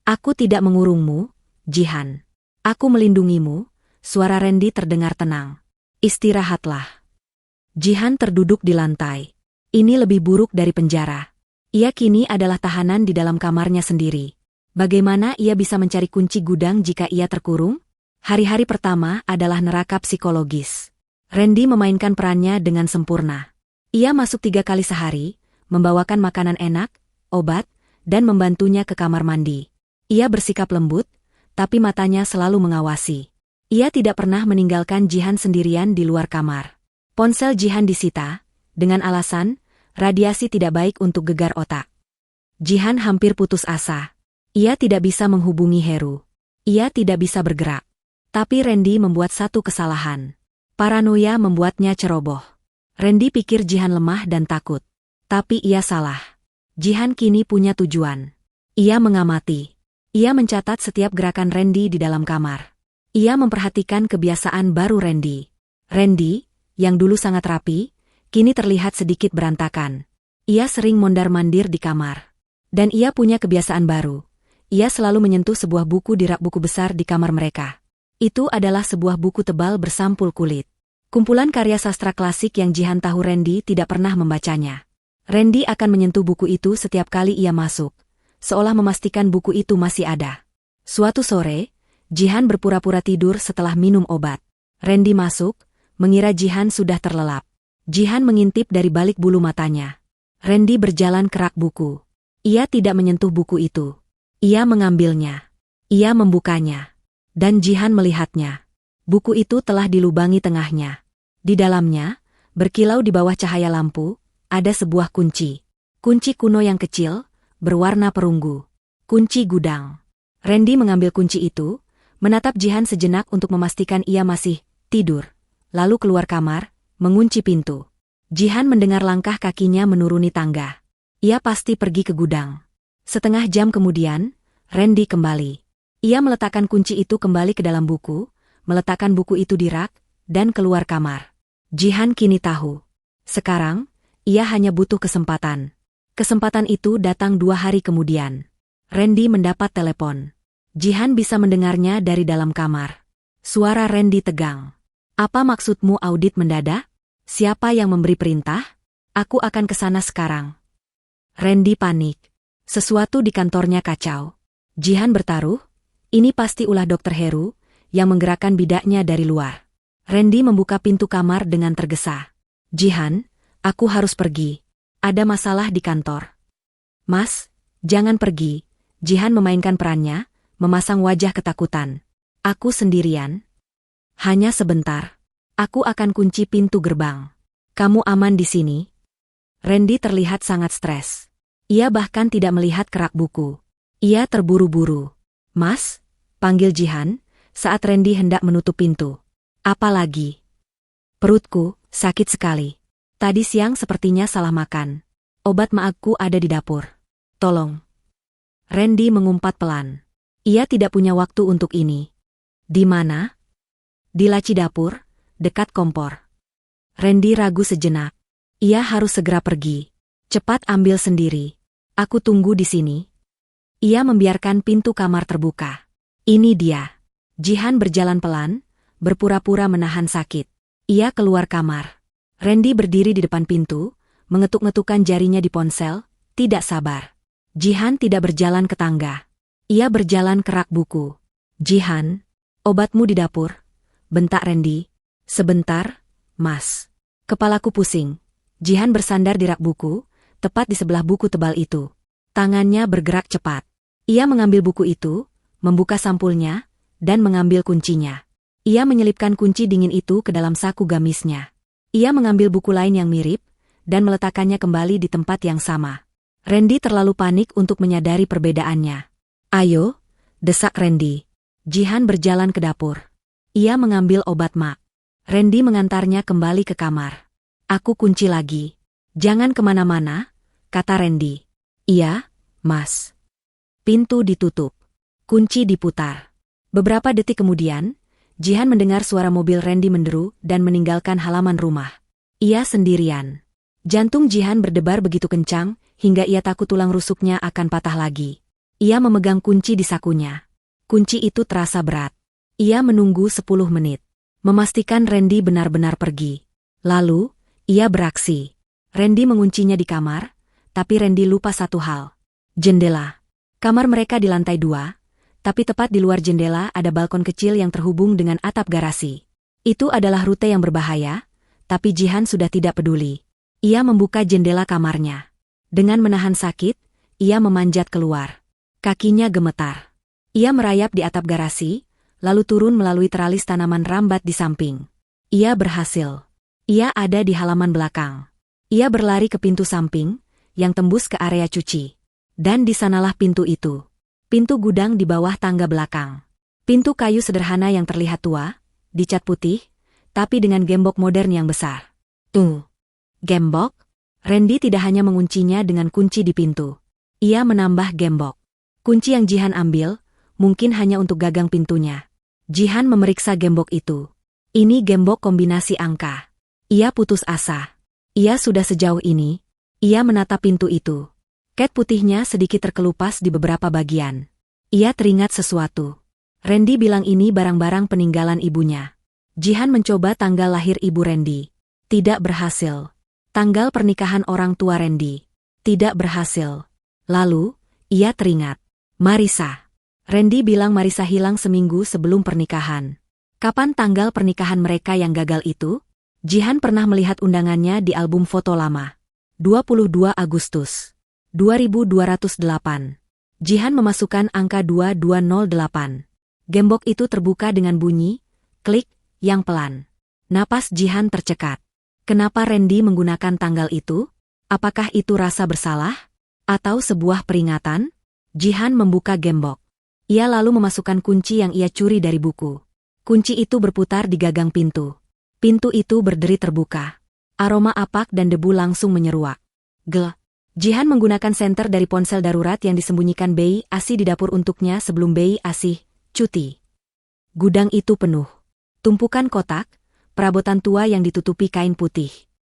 Speaker 1: Aku tidak mengurungmu, Jihan. Aku melindungimu. Suara Randy terdengar tenang. Istirahatlah. Jihan terduduk di lantai. Ini lebih buruk dari penjara. Ia kini adalah tahanan di dalam kamarnya sendiri. Bagaimana ia bisa mencari kunci gudang jika ia terkurung? Hari-hari pertama adalah neraka psikologis. Randy memainkan perannya dengan sempurna. Ia masuk 3 kali sehari, membawakan makanan enak, obat, dan membantunya ke kamar mandi. Ia bersikap lembut, tapi matanya selalu mengawasi. Ia tidak pernah meninggalkan Jihan sendirian di luar kamar. Ponsel Jihan disita, dengan alasan, radiasi tidak baik untuk gegar otak. Jihan hampir putus asa. Ia tidak bisa menghubungi Heru. Ia tidak bisa bergerak. Tapi Randy membuat satu kesalahan. Paranoia membuatnya ceroboh. Randy pikir Jihan lemah dan takut. Tapi ia salah. Jihan kini punya tujuan. Ia mengamati. Ia mencatat setiap gerakan Randy di dalam kamar. Ia memperhatikan kebiasaan baru Randy. Randy, yang dulu sangat rapi, kini terlihat sedikit berantakan. Ia sering mondar-mandir di kamar. Dan ia punya kebiasaan baru. Ia selalu menyentuh sebuah buku di rak buku besar di kamar mereka. Itu adalah sebuah buku tebal bersampul kulit. Kumpulan karya sastra klasik yang Jihan tahu Randy tidak pernah membacanya. Randy akan menyentuh buku itu setiap kali ia masuk, seolah memastikan buku itu masih ada. Suatu sore, Jihan berpura-pura tidur setelah minum obat. Randy masuk, mengira Jihan sudah terlelap. Jihan mengintip dari balik bulu matanya. Randy berjalan ke rak buku. Ia tidak menyentuh buku itu. Ia mengambilnya. Ia membukanya. Dan Jihan melihatnya. Buku itu telah dilubangi tengahnya. Di dalamnya, berkilau di bawah cahaya lampu, ada sebuah kunci. Kunci kuno yang kecil, berwarna perunggu. Kunci gudang. Randy mengambil kunci itu, menatap Jihan sejenak untuk memastikan ia masih tidur. Lalu keluar kamar, mengunci pintu. Jihan mendengar langkah kakinya menuruni tangga. Ia pasti pergi ke gudang. Setengah jam kemudian, Randy kembali. Ia meletakkan kunci itu kembali ke dalam buku, meletakkan buku itu di rak, dan keluar kamar. Jihan kini tahu. Sekarang, ia hanya butuh kesempatan. Kesempatan itu datang 2 hari kemudian. Randy mendapat telepon. Jihan bisa mendengarnya dari dalam kamar. Suara Randy tegang. Apa maksudmu audit mendadak? Siapa yang memberi perintah? Aku akan ke sana sekarang. Randy panik. Sesuatu di kantornya kacau. Jihan bertaruh. Ini pasti ulah Dr. Heru, yang menggerakkan bidaknya dari luar. Randy membuka pintu kamar dengan tergesa. Jihan, aku harus pergi. Ada masalah di kantor. Mas, jangan pergi. Jihan memainkan perannya, memasang wajah ketakutan. Aku sendirian. Hanya sebentar. Aku akan kunci pintu gerbang. Kamu aman di sini? Randy terlihat sangat stres. Ia bahkan tidak melihat kerak buku. Ia terburu-buru. Mas, panggil Jihan, saat Randy hendak menutup pintu. Apa lagi? Perutku, sakit sekali. Tadi siang sepertinya salah makan. Obat maagku ada di dapur. Tolong. Randy mengumpat pelan. Ia tidak punya waktu untuk ini. Di mana? Di laci dapur, dekat kompor. Randy ragu sejenak. Ia harus segera pergi. Cepat ambil sendiri. Aku tunggu di sini. Ia membiarkan pintu kamar terbuka. Ini dia. Jihan berjalan pelan, berpura-pura menahan sakit. Ia keluar kamar. Randy berdiri di depan pintu, mengetuk-ngetukkan jarinya di ponsel, tidak sabar. Jihan tidak berjalan ke tangga. Ia berjalan ke rak buku. Jihan, obatmu di dapur. Bentak Randy. Sebentar, Mas. Kepalaku pusing. Jihan bersandar di rak buku, tepat di sebelah buku tebal itu. Tangannya bergerak cepat. Ia mengambil buku itu, membuka sampulnya, dan mengambil kuncinya. Ia menyelipkan kunci dingin itu ke dalam saku gamisnya. Ia mengambil buku lain yang mirip, dan meletakkannya kembali di tempat yang sama. Randy terlalu panik untuk menyadari perbedaannya. Ayo, desak Randy. Jihan berjalan ke dapur. Ia mengambil obat mak. Randy mengantarnya kembali ke kamar. Aku kunci lagi. Jangan kemana-mana, kata Randy. Iya, Mas. Pintu ditutup. Kunci diputar. Beberapa detik kemudian, Jihan mendengar suara mobil Randy menderu dan meninggalkan halaman rumah. Ia sendirian. Jantung Jihan berdebar begitu kencang, hingga ia takut tulang rusuknya akan patah lagi. Ia memegang kunci di sakunya. Kunci itu terasa berat. Ia menunggu 10 menit. Memastikan Randy benar-benar pergi. Lalu, ia beraksi. Randy menguncinya di kamar, tapi Randy lupa satu hal. Jendela. Kamar mereka di lantai 2, Tapi tepat di luar jendela ada balkon kecil yang terhubung dengan atap garasi. Itu adalah rute yang berbahaya, tapi Jihan sudah tidak peduli. Ia membuka jendela kamarnya. Dengan menahan sakit, ia memanjat keluar. Kakinya gemetar. Ia merayap di atap garasi, lalu turun melalui teralis tanaman rambat di samping. Ia berhasil. Ia ada di halaman belakang. Ia berlari ke pintu samping, yang tembus ke area cuci. Dan di sanalah pintu itu. Pintu gudang di bawah tangga belakang. Pintu kayu sederhana yang terlihat tua, dicat putih, tapi dengan gembok modern yang besar. Gembok? Randy tidak hanya menguncinya dengan kunci di pintu. Ia menambah gembok. Kunci yang Jihan ambil, mungkin hanya untuk gagang pintunya. Jihan memeriksa gembok itu. Ini gembok kombinasi angka. Ia putus asa. Ia sudah sejauh ini. Ia menatap pintu itu. Cat putihnya sedikit terkelupas di beberapa bagian. Ia teringat sesuatu. Randy bilang ini barang-barang peninggalan ibunya. Jihan mencoba tanggal lahir ibu Randy. Tidak berhasil. Tanggal pernikahan orang tua Randy. Tidak berhasil. Lalu, ia teringat. Marissa. Randy bilang Marissa hilang seminggu sebelum pernikahan. Kapan tanggal pernikahan mereka yang gagal itu? Jihan pernah melihat undangannya di album foto lama. 22 Agustus 2208. Jihan memasukkan angka 2208. Gembok itu terbuka dengan bunyi, klik, yang pelan. Napas Jihan tercekat. Kenapa Randy menggunakan tanggal itu? Apakah itu rasa bersalah? Atau sebuah peringatan? Jihan membuka gembok. Ia lalu memasukkan kunci yang ia curi dari buku. Kunci itu berputar di gagang pintu. Pintu itu berderi terbuka. Aroma apak dan debu langsung menyeruak. Jihan menggunakan senter dari ponsel darurat yang disembunyikan Bei Asih di dapur untuknya sebelum Bei Asih cuti. Gudang itu penuh. Tumpukan kotak, perabotan tua yang ditutupi kain putih.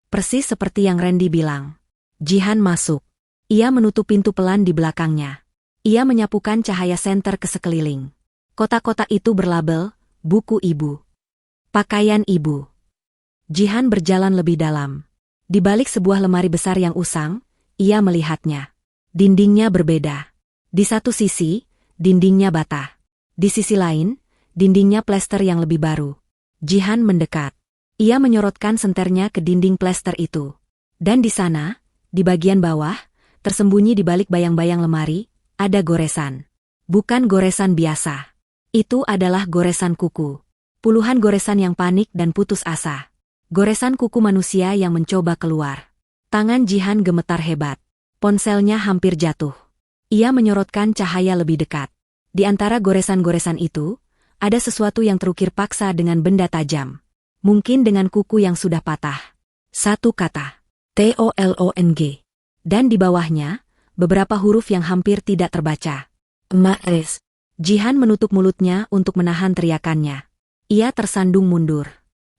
Speaker 1: Persis seperti yang Randy bilang. Jihan masuk. Ia menutup pintu pelan di belakangnya. Ia menyapukan cahaya senter ke sekeliling. Kotak-kotak itu berlabel, buku ibu. Pakaian ibu. Jihan berjalan lebih dalam. Di balik sebuah lemari besar yang usang, ia melihatnya. Dindingnya berbeda. Di satu sisi, dindingnya bata. Di sisi lain, dindingnya plester yang lebih baru. Jihan mendekat. Ia menyorotkan senternya ke dinding plester itu. Dan di sana, di bagian bawah, tersembunyi di balik bayang-bayang lemari, ada goresan. Bukan goresan biasa. Itu adalah goresan kuku. Puluhan goresan yang panik dan putus asa. Goresan kuku manusia yang mencoba keluar. Tangan Jihan gemetar hebat. Ponselnya hampir jatuh. Ia menyorotkan cahaya lebih dekat. Di antara goresan-goresan itu, ada sesuatu yang terukir paksa dengan benda tajam. Mungkin dengan kuku yang sudah patah. Satu kata. TOLONG. Dan di bawahnya, beberapa huruf yang hampir tidak terbaca. Maes. Jihan menutup mulutnya untuk menahan teriakannya. Ia tersandung mundur.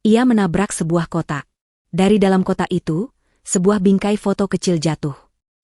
Speaker 1: Ia menabrak sebuah kotak. Dari dalam kotak itu, sebuah bingkai foto kecil jatuh.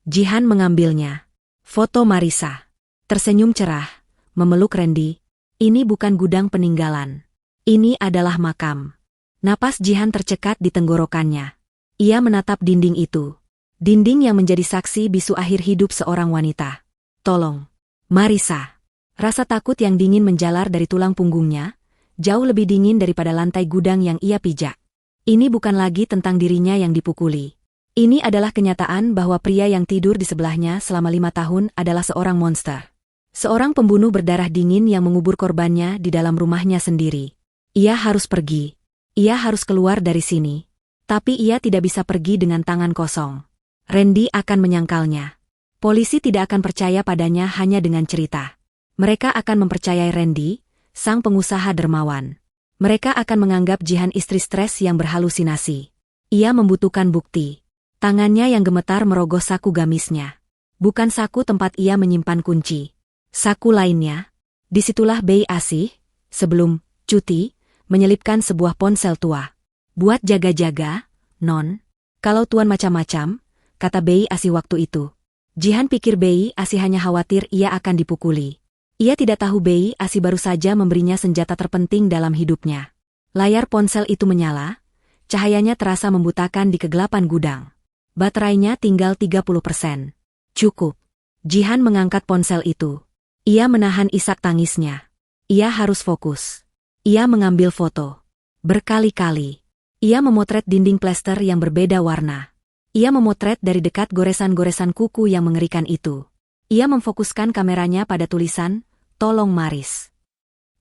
Speaker 1: Jihan mengambilnya. Foto Marissa. Tersenyum cerah, memeluk Randy. Ini bukan gudang peninggalan. Ini adalah makam. Napas Jihan tercekat di tenggorokannya. Ia menatap dinding itu. Dinding yang menjadi saksi bisu akhir hidup seorang wanita. Tolong. Marissa. Rasa takut yang dingin menjalar dari tulang punggungnya, jauh lebih dingin daripada lantai gudang yang ia pijak. Ini bukan lagi tentang dirinya yang dipukuli. Ini adalah kenyataan bahwa pria yang tidur di sebelahnya selama 5 tahun adalah seorang monster. Seorang pembunuh berdarah dingin yang mengubur korbannya di dalam rumahnya sendiri. Ia harus pergi. Ia harus keluar dari sini. Tapi ia tidak bisa pergi dengan tangan kosong. Randy akan menyangkalnya. Polisi tidak akan percaya padanya hanya dengan cerita. Mereka akan mempercayai Randy, sang pengusaha dermawan. Mereka akan menganggap Jihan istri stres yang berhalusinasi. Ia membutuhkan bukti. Tangannya yang gemetar merogoh saku gamisnya. Bukan saku tempat ia menyimpan kunci. Saku lainnya. Disitulah Bei Asih, sebelum cuti, menyelipkan sebuah ponsel tua. Buat jaga-jaga, non. Kalau tuan macam-macam, kata Bei Asih waktu itu. Jihan pikir Bei Asih hanya khawatir ia akan dipukuli. Ia tidak tahu Bei Asih baru saja memberinya senjata terpenting dalam hidupnya. Layar ponsel itu menyala, cahayanya terasa membutakan di kegelapan gudang. Baterainya tinggal 30%. Cukup. Jihan mengangkat ponsel itu. Ia menahan isak tangisnya. Ia harus fokus. Ia mengambil foto. Berkali-kali. Ia memotret dinding plester yang berbeda warna. Ia memotret dari dekat goresan-goresan kuku yang mengerikan itu. Ia memfokuskan kameranya pada tulisan, "Tolong Maris."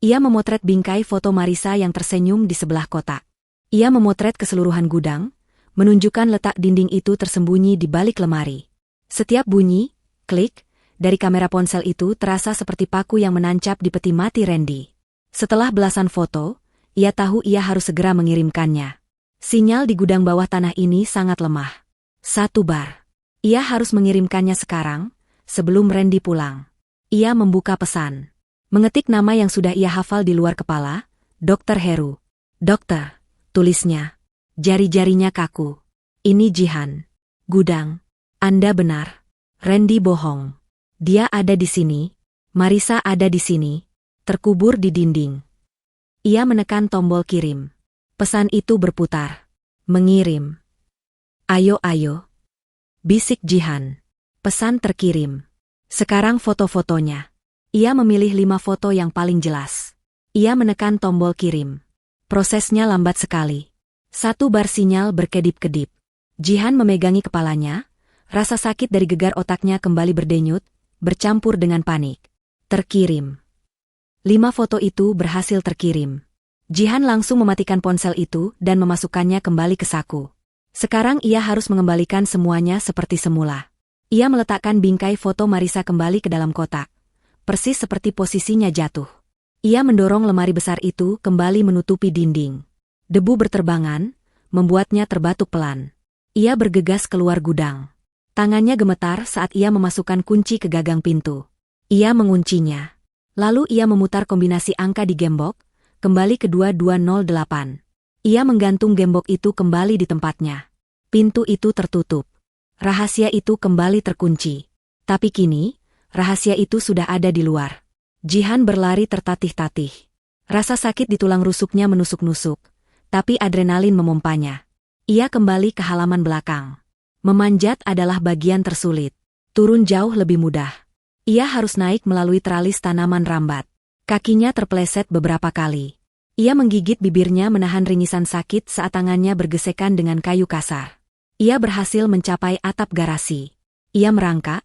Speaker 1: Ia memotret bingkai foto Marisa yang tersenyum di sebelah kotak. Ia memotret keseluruhan gudang, menunjukkan letak dinding itu tersembunyi di balik lemari. Setiap bunyi, klik, dari kamera ponsel itu terasa seperti paku yang menancap di peti mati Randy. Setelah belasan foto, ia tahu ia harus segera mengirimkannya. Sinyal di gudang bawah tanah ini sangat lemah. 1 bar. Ia harus mengirimkannya sekarang, sebelum Randy pulang. Ia membuka pesan. Mengetik nama yang sudah ia hafal di luar kepala, Dr. Heru. "Dokter," tulisnya. Jari-jarinya kaku. "Ini Jihan. Gudang. Anda benar. Randy bohong. Dia ada di sini. Marisa ada di sini. Terkubur di dinding." Ia menekan tombol kirim. Pesan itu berputar. "Mengirim. Ayo, ayo." Bisik Jihan. Pesan terkirim. Sekarang foto-fotonya. Ia memilih 5 foto yang paling jelas. Ia menekan tombol kirim. Prosesnya lambat sekali. 1 bar sinyal berkedip-kedip. Jihan memegangi kepalanya. Rasa sakit dari gegar otaknya kembali berdenyut, bercampur dengan panik. Terkirim. 5 foto itu berhasil terkirim. Jihan langsung mematikan ponsel itu dan memasukkannya kembali ke saku. Sekarang ia harus mengembalikan semuanya seperti semula. Ia meletakkan bingkai foto Marisa kembali ke dalam kotak. Persis seperti posisinya jatuh. Ia mendorong lemari besar itu kembali menutupi dinding. Debu berterbangan, membuatnya terbatuk pelan. Ia bergegas keluar gudang. Tangannya gemetar saat ia memasukkan kunci ke gagang pintu. Ia menguncinya. Lalu ia memutar kombinasi angka di gembok, kembali ke 2208. Ia menggantung gembok itu kembali di tempatnya. Pintu itu tertutup. Rahasia itu kembali terkunci. Tapi kini, rahasia itu sudah ada di luar. Jihan berlari tertatih-tatih. Rasa sakit di tulang rusuknya menusuk-nusuk, tapi adrenalin memompanya. Ia kembali ke halaman belakang. Memanjat adalah bagian tersulit. Turun jauh lebih mudah. Ia harus naik melalui teralis tanaman rambat. Kakinya terpeleset beberapa kali. Ia menggigit bibirnya menahan ringisan sakit saat tangannya bergesekan dengan kayu kasar. Ia berhasil mencapai atap garasi. Ia merangkak,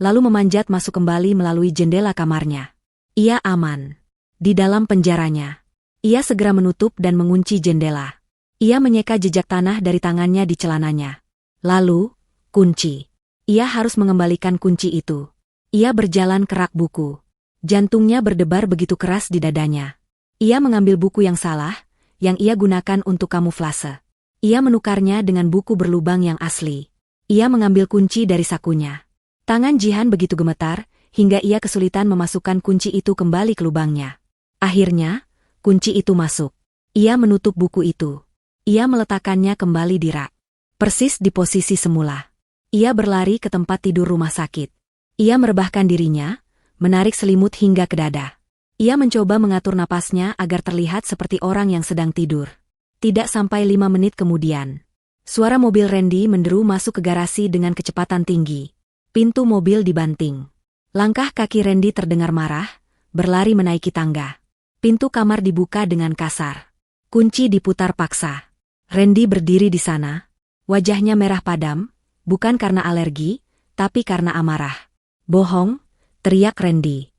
Speaker 1: lalu memanjat masuk kembali melalui jendela kamarnya. Ia aman. Di dalam penjaranya. Ia segera menutup dan mengunci jendela. Ia menyeka jejak tanah dari tangannya di celananya. Lalu, kunci. Ia harus mengembalikan kunci itu. Ia berjalan ke rak buku. Jantungnya berdebar begitu keras di dadanya. Ia mengambil buku yang salah, yang ia gunakan untuk kamuflase. Ia menukarnya dengan buku berlubang yang asli. Ia mengambil kunci dari sakunya. Tangan Jihan begitu gemetar, hingga ia kesulitan memasukkan kunci itu kembali ke lubangnya. Akhirnya, kunci itu masuk. Ia menutup buku itu. Ia meletakkannya kembali di rak. Persis di posisi semula. Ia berlari ke tempat tidur rumah sakit. Ia merebahkan dirinya, menarik selimut hingga ke dada. Ia mencoba mengatur napasnya agar terlihat seperti orang yang sedang tidur. Tidak sampai 5 menit kemudian. Suara mobil Randy menderu masuk ke garasi dengan kecepatan tinggi. Pintu mobil dibanting. Langkah kaki Randy terdengar marah, berlari menaiki tangga. Pintu kamar dibuka dengan kasar. Kunci diputar paksa. Randy berdiri di sana. Wajahnya merah padam, bukan karena alergi, tapi karena amarah. "Bohong," teriak Randy.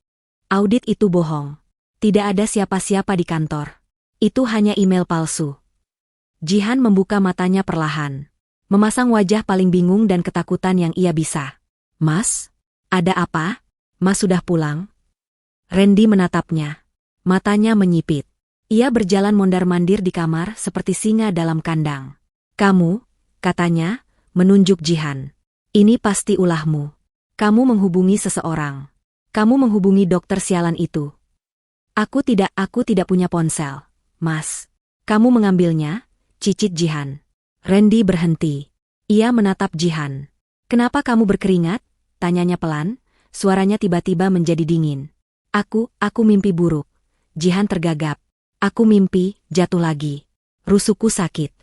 Speaker 1: "Audit itu bohong. Tidak ada siapa-siapa di kantor. Itu hanya email palsu." Jihan membuka matanya perlahan. Memasang wajah paling bingung dan ketakutan yang ia bisa. "Mas? Ada apa? Mas sudah pulang?" Randy menatapnya. Matanya menyipit. Ia berjalan mondar-mandir di kamar seperti singa dalam kandang. "Kamu," katanya, menunjuk Jihan. "Ini pasti ulahmu. Kamu menghubungi seseorang. Kamu menghubungi dokter sialan itu." Aku tidak punya ponsel, Mas." "Kamu mengambilnya?" cicit Jihan. Randy berhenti. Ia menatap Jihan. "Kenapa kamu berkeringat?" tanyanya pelan, suaranya tiba-tiba menjadi dingin. Aku mimpi buruk." Jihan tergagap. "Aku mimpi, jatuh lagi. Rusukku sakit."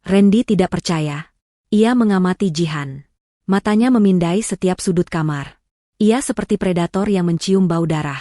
Speaker 1: Randy tidak percaya. Ia mengamati Jihan. Matanya memindai setiap sudut kamar. Ia seperti predator yang mencium bau darah.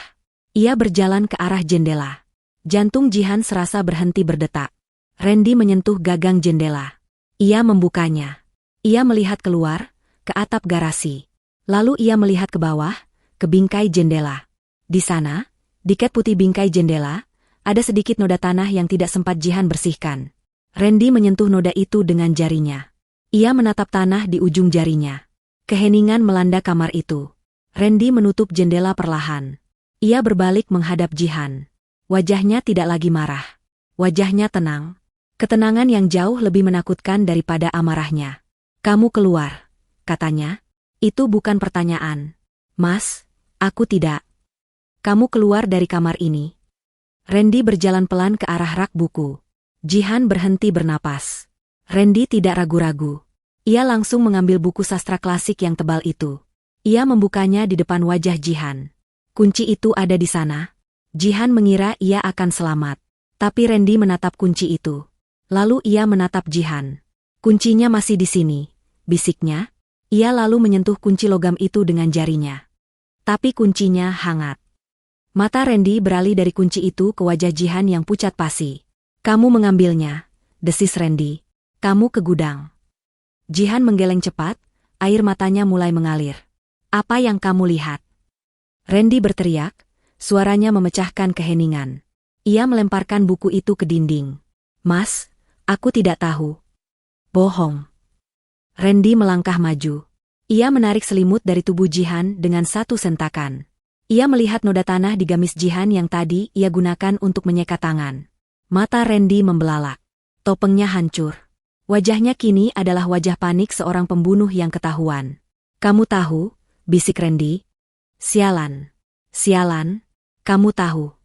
Speaker 1: Ia berjalan ke arah jendela. Jantung Jihan serasa berhenti berdetak. Randy menyentuh gagang jendela. Ia membukanya. Ia melihat keluar, ke atap garasi. Lalu ia melihat ke bawah, ke bingkai jendela. Di sana, di ket putih bingkai jendela, ada sedikit noda tanah yang tidak sempat Jihan bersihkan. Randy menyentuh noda itu dengan jarinya. Ia menatap tanah di ujung jarinya. Keheningan melanda kamar itu. Randy menutup jendela perlahan. Ia berbalik menghadap Jihan. Wajahnya tidak lagi marah. Wajahnya tenang. Ketenangan yang jauh lebih menakutkan daripada amarahnya. "Kamu keluar," katanya. "Itu bukan pertanyaan." "Mas, aku tidak." "Kamu keluar dari kamar ini." Randy berjalan pelan ke arah rak buku. Jihan berhenti bernapas. Randy tidak ragu-ragu. Ia langsung mengambil buku sastra klasik yang tebal itu. Ia membukanya di depan wajah Jihan. Kunci itu ada di sana. Jihan mengira ia akan selamat. Tapi Randy menatap kunci itu. Lalu ia menatap Jihan. "Kuncinya masih di sini," bisiknya. Ia lalu menyentuh kunci logam itu dengan jarinya. Tapi kuncinya hangat. Mata Randy beralih dari kunci itu ke wajah Jihan yang pucat pasi. "Kamu mengambilnya," desis Randy. "Kamu ke gudang." Jihan menggeleng cepat, air matanya mulai mengalir. "Apa yang kamu lihat?" Randy berteriak, suaranya memecahkan keheningan. Ia melemparkan buku itu ke dinding. "Mas, aku tidak tahu." "Bohong." Randy melangkah maju. Ia menarik selimut dari tubuh Jihan dengan satu sentakan. Ia melihat noda tanah di gamis Jihan yang tadi ia gunakan untuk menyekat tangan. Mata Randy membelalak. Topengnya hancur. Wajahnya kini adalah wajah panik seorang pembunuh yang ketahuan. "Kamu tahu?" bisik Randy. "Sialan. Sialan, kamu tahu."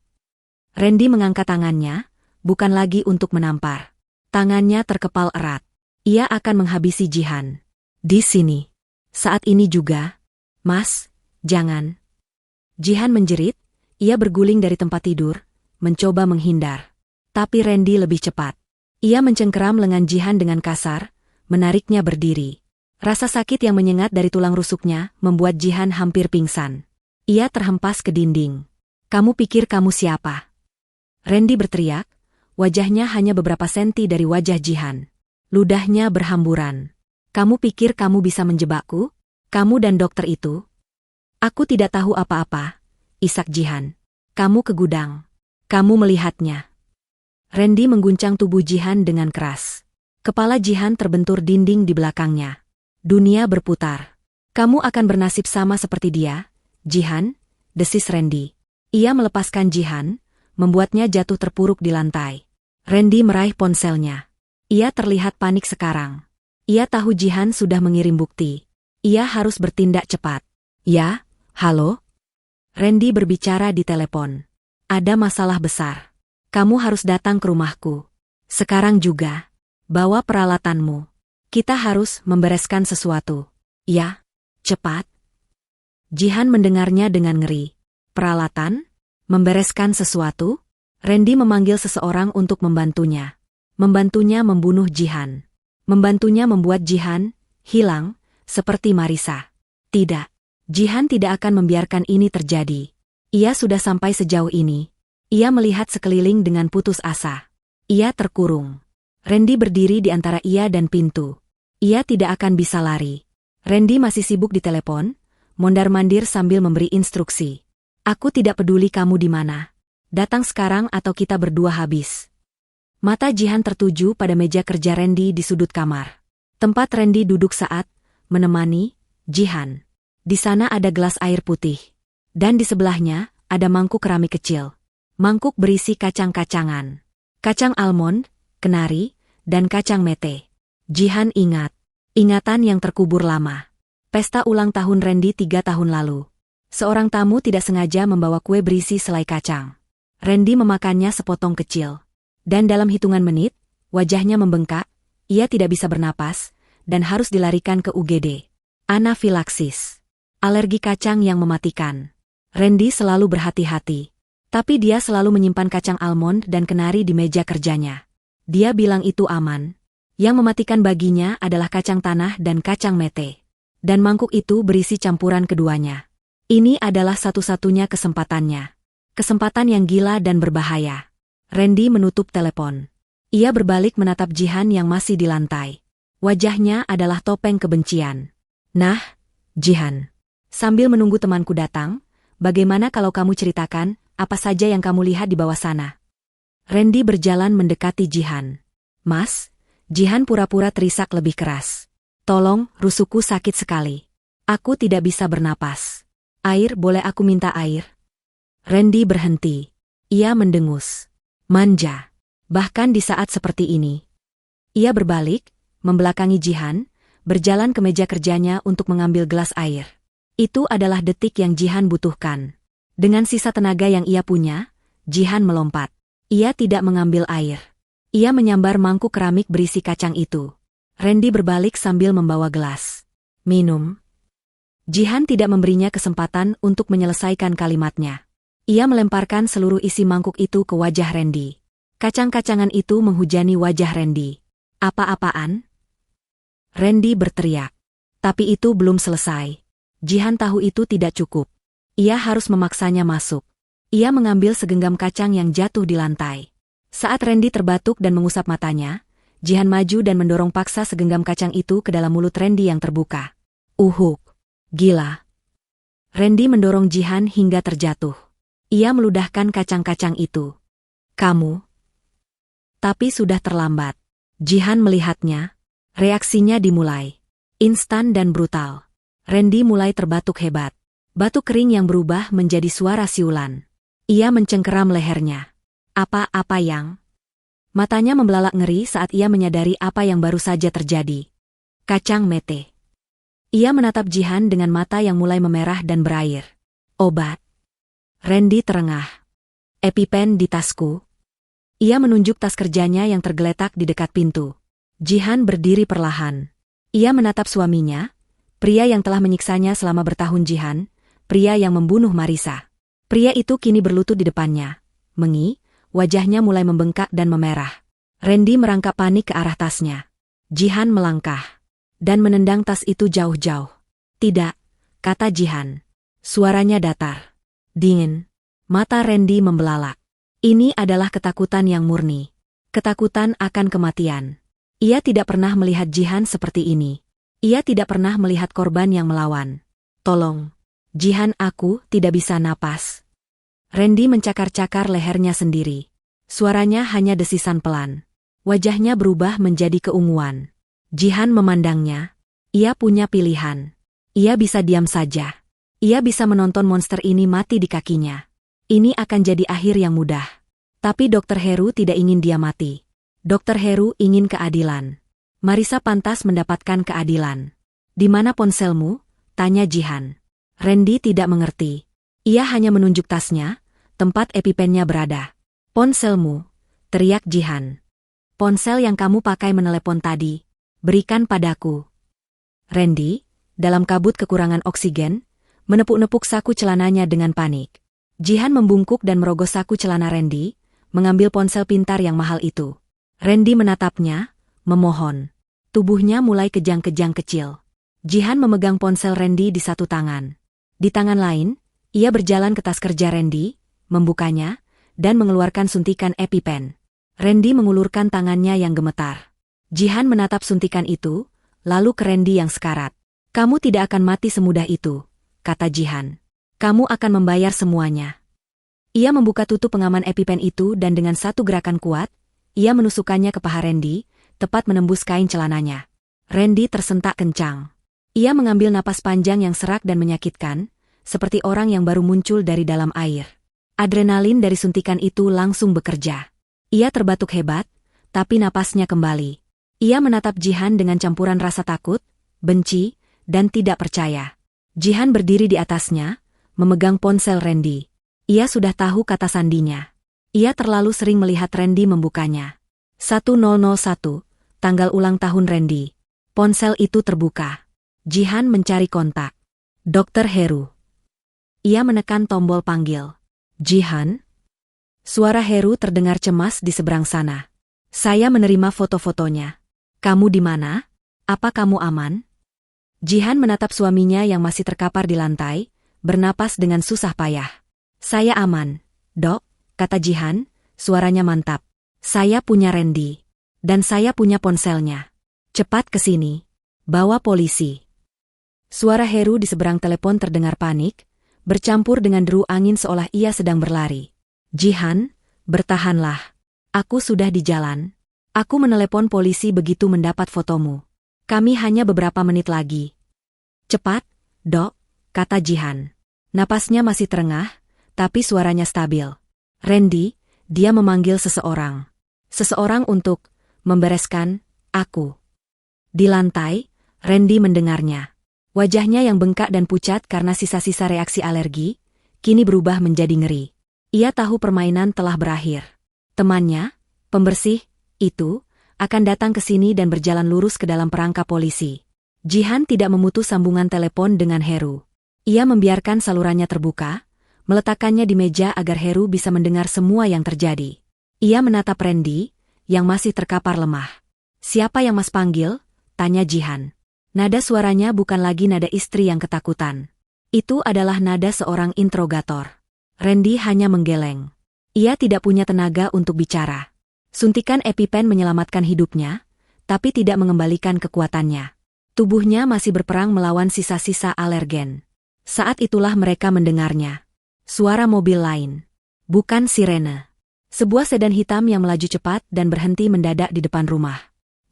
Speaker 1: Randy mengangkat tangannya, bukan lagi untuk menampar. Tangannya terkepal erat. Ia akan menghabisi Jihan. "Di sini. Saat ini juga." "Mas, jangan." Jihan menjerit, ia berguling dari tempat tidur, mencoba menghindar. Tapi Randy lebih cepat. Ia mencengkeram lengan Jihan dengan kasar, menariknya berdiri. Rasa sakit yang menyengat dari tulang rusuknya membuat Jihan hampir pingsan. Ia terhempas ke dinding. "Kamu pikir kamu siapa?" Randy berteriak, wajahnya hanya beberapa senti dari wajah Jihan. Ludahnya berhamburan. "Kamu pikir kamu bisa menjebakku? Kamu dan dokter itu?" "Aku tidak tahu apa-apa," isak Jihan. "Kamu ke gudang. Kamu melihatnya." Randy mengguncang tubuh Jihan dengan keras. Kepala Jihan terbentur dinding di belakangnya. Dunia berputar. "Kamu akan bernasib sama seperti dia, Jihan," desis Randy. Ia melepaskan Jihan, membuatnya jatuh terpuruk di lantai. Randy meraih ponselnya. Ia terlihat panik sekarang. Ia tahu Jihan sudah mengirim bukti. Ia harus bertindak cepat. "Ya, halo?" Randy berbicara di telepon. "Ada masalah besar. Kamu harus datang ke rumahku. Sekarang juga. Bawa peralatanmu. Kita harus membereskan sesuatu." "Ya, cepat." Jihan mendengarnya dengan ngeri. "Peralatan? Membereskan sesuatu?" Randy memanggil seseorang untuk membantunya. Membantunya membunuh Jihan. Membantunya membuat Jihan hilang, seperti Marisa. Tidak. Jihan tidak akan membiarkan ini terjadi. Ia sudah sampai sejauh ini. Ia melihat sekeliling dengan putus asa. Ia terkurung. Randy berdiri di antara ia dan pintu. Ia tidak akan bisa lari. Randy masih sibuk di telepon, mondar-mandir sambil memberi instruksi. "Aku tidak peduli kamu di mana. Datang sekarang atau kita berdua habis." Mata Jihan tertuju pada meja kerja Randy di sudut kamar. Tempat Randy duduk saat menemani Jihan. Di sana ada gelas air putih. Dan di sebelahnya ada mangkuk keramik kecil. Mangkuk berisi kacang-kacangan. Kacang almond, kenari, dan kacang mete. Jihan ingat. Ingatan yang terkubur lama. Pesta ulang tahun Randy 3 tahun lalu. Seorang tamu tidak sengaja membawa kue berisi selai kacang. Randy memakannya sepotong kecil. Dan dalam hitungan menit, wajahnya membengkak, ia tidak bisa bernapas, dan harus dilarikan ke UGD. Anafilaksis. Alergi kacang yang mematikan. Randy selalu berhati-hati. Tapi dia selalu menyimpan kacang almond dan kenari di meja kerjanya. Dia bilang itu aman. Yang mematikan baginya adalah kacang tanah dan kacang mete. Dan mangkuk itu berisi campuran keduanya. Ini adalah satu-satunya kesempatannya. Kesempatan yang gila dan berbahaya. Randy menutup telepon. Ia berbalik menatap Jihan yang masih di lantai. Wajahnya adalah topeng kebencian. Nah, Jihan. Sambil menunggu temanku datang, bagaimana kalau kamu ceritakan apa saja yang kamu lihat di bawah sana? Randy berjalan mendekati Jihan. Mas, Jihan pura-pura terisak lebih keras. Tolong, rusukku sakit sekali. Aku tidak bisa bernapas. Air, boleh aku minta air? Randy berhenti. Ia mendengus. Manja. Bahkan di saat seperti ini. Ia berbalik, membelakangi Jihan, berjalan ke meja kerjanya untuk mengambil gelas air. Itu adalah detik yang Jihan butuhkan. Dengan sisa tenaga yang ia punya, Jihan melompat. Ia tidak mengambil air. Ia menyambar mangkuk keramik berisi kacang itu. Randy berbalik sambil membawa gelas. Minum. Jihan tidak memberinya kesempatan untuk menyelesaikan kalimatnya. Ia melemparkan seluruh isi mangkuk itu ke wajah Randy. Kacang-kacangan itu menghujani wajah Randy. Apa-apaan? Randy berteriak. Tapi itu belum selesai. Jihan tahu itu tidak cukup. Ia harus memaksanya masuk. Ia mengambil segenggam kacang yang jatuh di lantai. Saat Randy terbatuk dan mengusap matanya, Jihan maju dan mendorong paksa segenggam kacang itu ke dalam mulut Randy yang terbuka. Uhuk. Gila. Randy mendorong Jihan hingga terjatuh. Ia meludahkan kacang-kacang itu. Kamu. Tapi sudah terlambat. Jihan melihatnya. Reaksinya dimulai. Instan dan brutal. Randy mulai terbatuk hebat. Batuk kering yang berubah menjadi suara siulan. Ia mencengkeram lehernya. Apa-apa yang? Matanya membelalak ngeri saat ia menyadari apa yang baru saja terjadi. Kacang mete. Ia menatap Jihan dengan mata yang mulai memerah dan berair. Obat. Randy terengah. EpiPen di tasku. Ia menunjuk tas kerjanya yang tergeletak di dekat pintu. Jihan berdiri perlahan. Ia menatap suaminya, pria yang telah menyiksanya selama bertahun. Jihan, pria yang membunuh Marisa. Pria itu kini berlutut di depannya. Wajahnya mulai membengkak dan memerah. Randy merangkak panik ke arah tasnya. Jihan melangkah dan menendang tas itu jauh-jauh. Tidak, kata Jihan. Suaranya datar. Dingin. Mata Randy membelalak. Ini adalah ketakutan yang murni. Ketakutan akan kematian. Ia tidak pernah melihat Jihan seperti ini. Ia tidak pernah melihat korban yang melawan. Tolong. Jihan, aku tidak bisa napas. Randy mencakar-cakar lehernya sendiri. Suaranya hanya desisan pelan. Wajahnya berubah menjadi keunguan. Jihan memandangnya. Ia punya pilihan. Ia bisa diam saja. Ia bisa menonton monster ini mati di kakinya. Ini akan jadi akhir yang mudah. Tapi Dr. Heru tidak ingin dia mati. Dr. Heru ingin keadilan. Marisa pantas mendapatkan keadilan. Di mana ponselmu? Tanya Jihan. Randy tidak mengerti. Ia hanya menunjuk tasnya, tempat EpiPen-nya berada. Ponselmu, teriak Jihan. Ponsel yang kamu pakai menelepon tadi. Berikan padaku. Randy, dalam kabut kekurangan oksigen, menepuk-nepuk saku celananya dengan panik. Jihan membungkuk dan merogoh saku celana Randy, mengambil ponsel pintar yang mahal itu. Randy menatapnya, memohon. Tubuhnya mulai kejang-kejang kecil. Jihan memegang ponsel Randy di satu tangan. Di tangan lain, ia berjalan ke tas kerja Randy, membukanya, dan mengeluarkan suntikan EpiPen. Randy mengulurkan tangannya yang gemetar. Jihan menatap suntikan itu, lalu ke Randy yang sekarat. Kamu tidak akan mati semudah itu, kata Jihan. Kamu akan membayar semuanya. Ia membuka tutup pengaman EpiPen itu dan dengan satu gerakan kuat, ia menusukkannya ke paha Randy, tepat menembus kain celananya. Randy tersentak kencang. Ia mengambil napas panjang yang serak dan menyakitkan, seperti orang yang baru muncul dari dalam air. Adrenalin dari suntikan itu langsung bekerja. Ia terbatuk hebat, tapi napasnya kembali. Ia menatap Jihan dengan campuran rasa takut, benci, dan tidak percaya. Jihan berdiri di atasnya, memegang ponsel Randy. Ia sudah tahu kata sandinya. Ia terlalu sering melihat Randy membukanya. 1001, tanggal ulang tahun Randy. Ponsel itu terbuka. Jihan mencari kontak. Dr. Heru. Ia menekan tombol panggil. Jihan? Suara Heru terdengar cemas di seberang sana. Saya menerima foto-fotonya. Kamu di mana? Apa kamu aman? Jihan menatap suaminya yang masih terkapar di lantai, bernapas dengan susah payah. Saya aman, Dok, kata Jihan, suaranya mantap. Saya punya Randy. Dan saya punya ponselnya. Cepat ke sini. Bawa polisi. Suara Heru di seberang telepon terdengar panik, bercampur dengan deru angin seolah ia sedang berlari. Jihan, bertahanlah. Aku sudah di jalan. Aku menelepon polisi begitu mendapat fotomu. Kami hanya beberapa menit lagi. Cepat, Dok, kata Jihan. Napasnya masih terengah, tapi suaranya stabil. Randy, dia memanggil seseorang. Seseorang untuk membereskan aku. Di lantai, Randy mendengarnya. Wajahnya yang bengkak dan pucat karena sisa-sisa reaksi alergi, kini berubah menjadi ngeri. Ia tahu permainan telah berakhir. Temannya, pembersih, itu, akan datang ke sini dan berjalan lurus ke dalam perangkap polisi. Jihan tidak memutus sambungan telepon dengan Heru. Ia membiarkan salurannya terbuka, meletakkannya di meja agar Heru bisa mendengar semua yang terjadi. Ia menatap Randy, yang masih terkapar lemah. Siapa yang Mas panggil? Tanya Jihan. Nada suaranya bukan lagi nada istri yang ketakutan. Itu adalah nada seorang interrogator. Randy hanya menggeleng. Ia tidak punya tenaga untuk bicara. Suntikan EpiPen menyelamatkan hidupnya, tapi tidak mengembalikan kekuatannya. Tubuhnya masih berperang melawan sisa-sisa alergen. Saat itulah mereka mendengarnya. Suara mobil lain. Bukan sirene. Sebuah sedan hitam yang melaju cepat dan berhenti mendadak di depan rumah.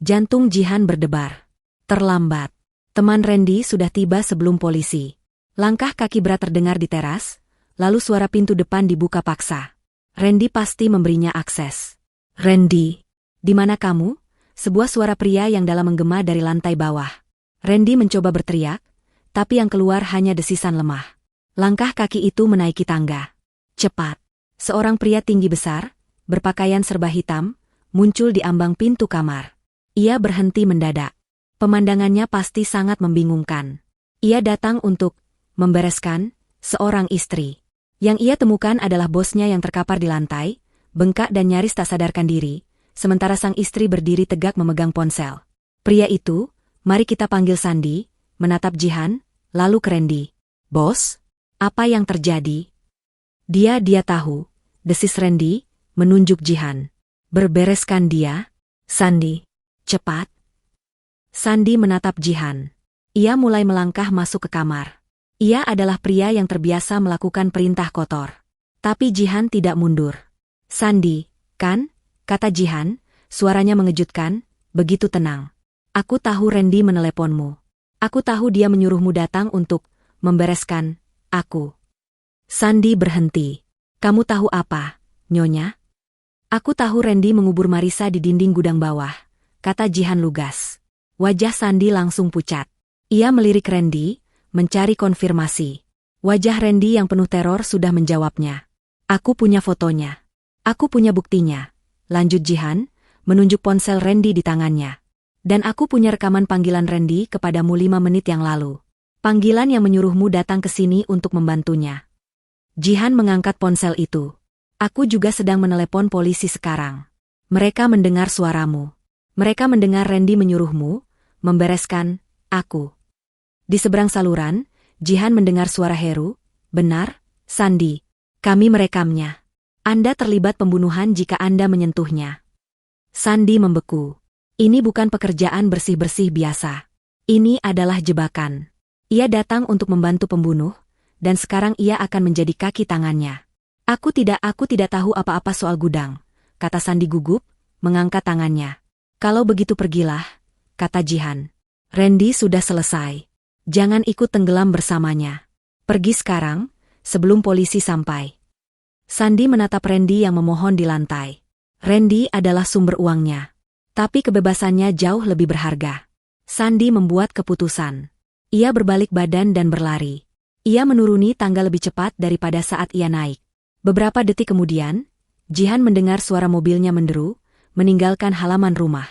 Speaker 1: Jantung Jihan berdebar. Terlambat. Teman Randy sudah tiba sebelum polisi. Langkah kaki berat terdengar di teras, lalu suara pintu depan dibuka paksa. Randy pasti memberinya akses. Randy, di mana kamu? Sebuah suara pria yang dalam menggema dari lantai bawah. Randy mencoba berteriak, tapi yang keluar hanya desisan lemah. Langkah kaki itu menaiki tangga. Cepat. Seorang pria tinggi besar, berpakaian serba hitam, muncul di ambang pintu kamar. Ia berhenti mendadak. Pemandangannya pasti sangat membingungkan. Ia datang untuk membereskan seorang istri. Yang ia temukan adalah bosnya yang terkapar di lantai, bengkak dan nyaris tak sadarkan diri, sementara sang istri berdiri tegak memegang ponsel. Pria itu, mari kita panggil Sandy, menatap Jihan, lalu ke Randy. Bos, apa yang terjadi? Dia tahu, desis Randy, menunjuk Jihan. Berbereskan dia, Sandy. Cepat. Sandy menatap Jihan. Ia mulai melangkah masuk ke kamar. Ia adalah pria yang terbiasa melakukan perintah kotor. Tapi Jihan tidak mundur. Sandy, kan? Kata Jihan, suaranya mengejutkan, begitu tenang. Aku tahu Randy meneleponmu. Aku tahu dia menyuruhmu datang untuk membereskan aku. Sandy berhenti. Kamu tahu apa, Nyonya? Aku tahu Randy mengubur Marisa di dinding gudang bawah, kata Jihan lugas. Wajah Sandy langsung pucat. Ia melirik Randy, mencari konfirmasi. Wajah Randy yang penuh teror sudah menjawabnya. Aku punya fotonya. Aku punya buktinya. Lanjut Jihan, menunjuk ponsel Randy di tangannya. Dan aku punya rekaman panggilan Randy kepadamu 5 menit yang lalu. Panggilan yang menyuruhmu datang ke sini untuk membantunya. Jihan mengangkat ponsel itu. Aku juga sedang menelepon polisi sekarang. Mereka mendengar suaramu. Mereka mendengar Randy menyuruhmu membereskan aku. Di seberang saluran, Jihan mendengar suara Heru. Benar, Sandy. Kami merekamnya. Anda terlibat pembunuhan jika Anda menyentuhnya. Sandy membeku. Ini bukan pekerjaan bersih-bersih biasa. Ini adalah jebakan. Ia datang untuk membantu pembunuh, dan sekarang ia akan menjadi kaki tangannya. Aku tidak tahu apa-apa soal gudang, kata Sandy gugup, mengangkat tangannya. Kalau begitu pergilah, kata Jihan. Randy sudah selesai. Jangan ikut tenggelam bersamanya. Pergi sekarang, sebelum polisi sampai. Sandy menatap Randy yang memohon di lantai. Randy adalah sumber uangnya. Tapi kebebasannya jauh lebih berharga. Sandy membuat keputusan. Ia berbalik badan dan berlari. Ia menuruni tangga lebih cepat daripada saat ia naik. Beberapa detik kemudian, Jihan mendengar suara mobilnya menderu, meninggalkan halaman rumah.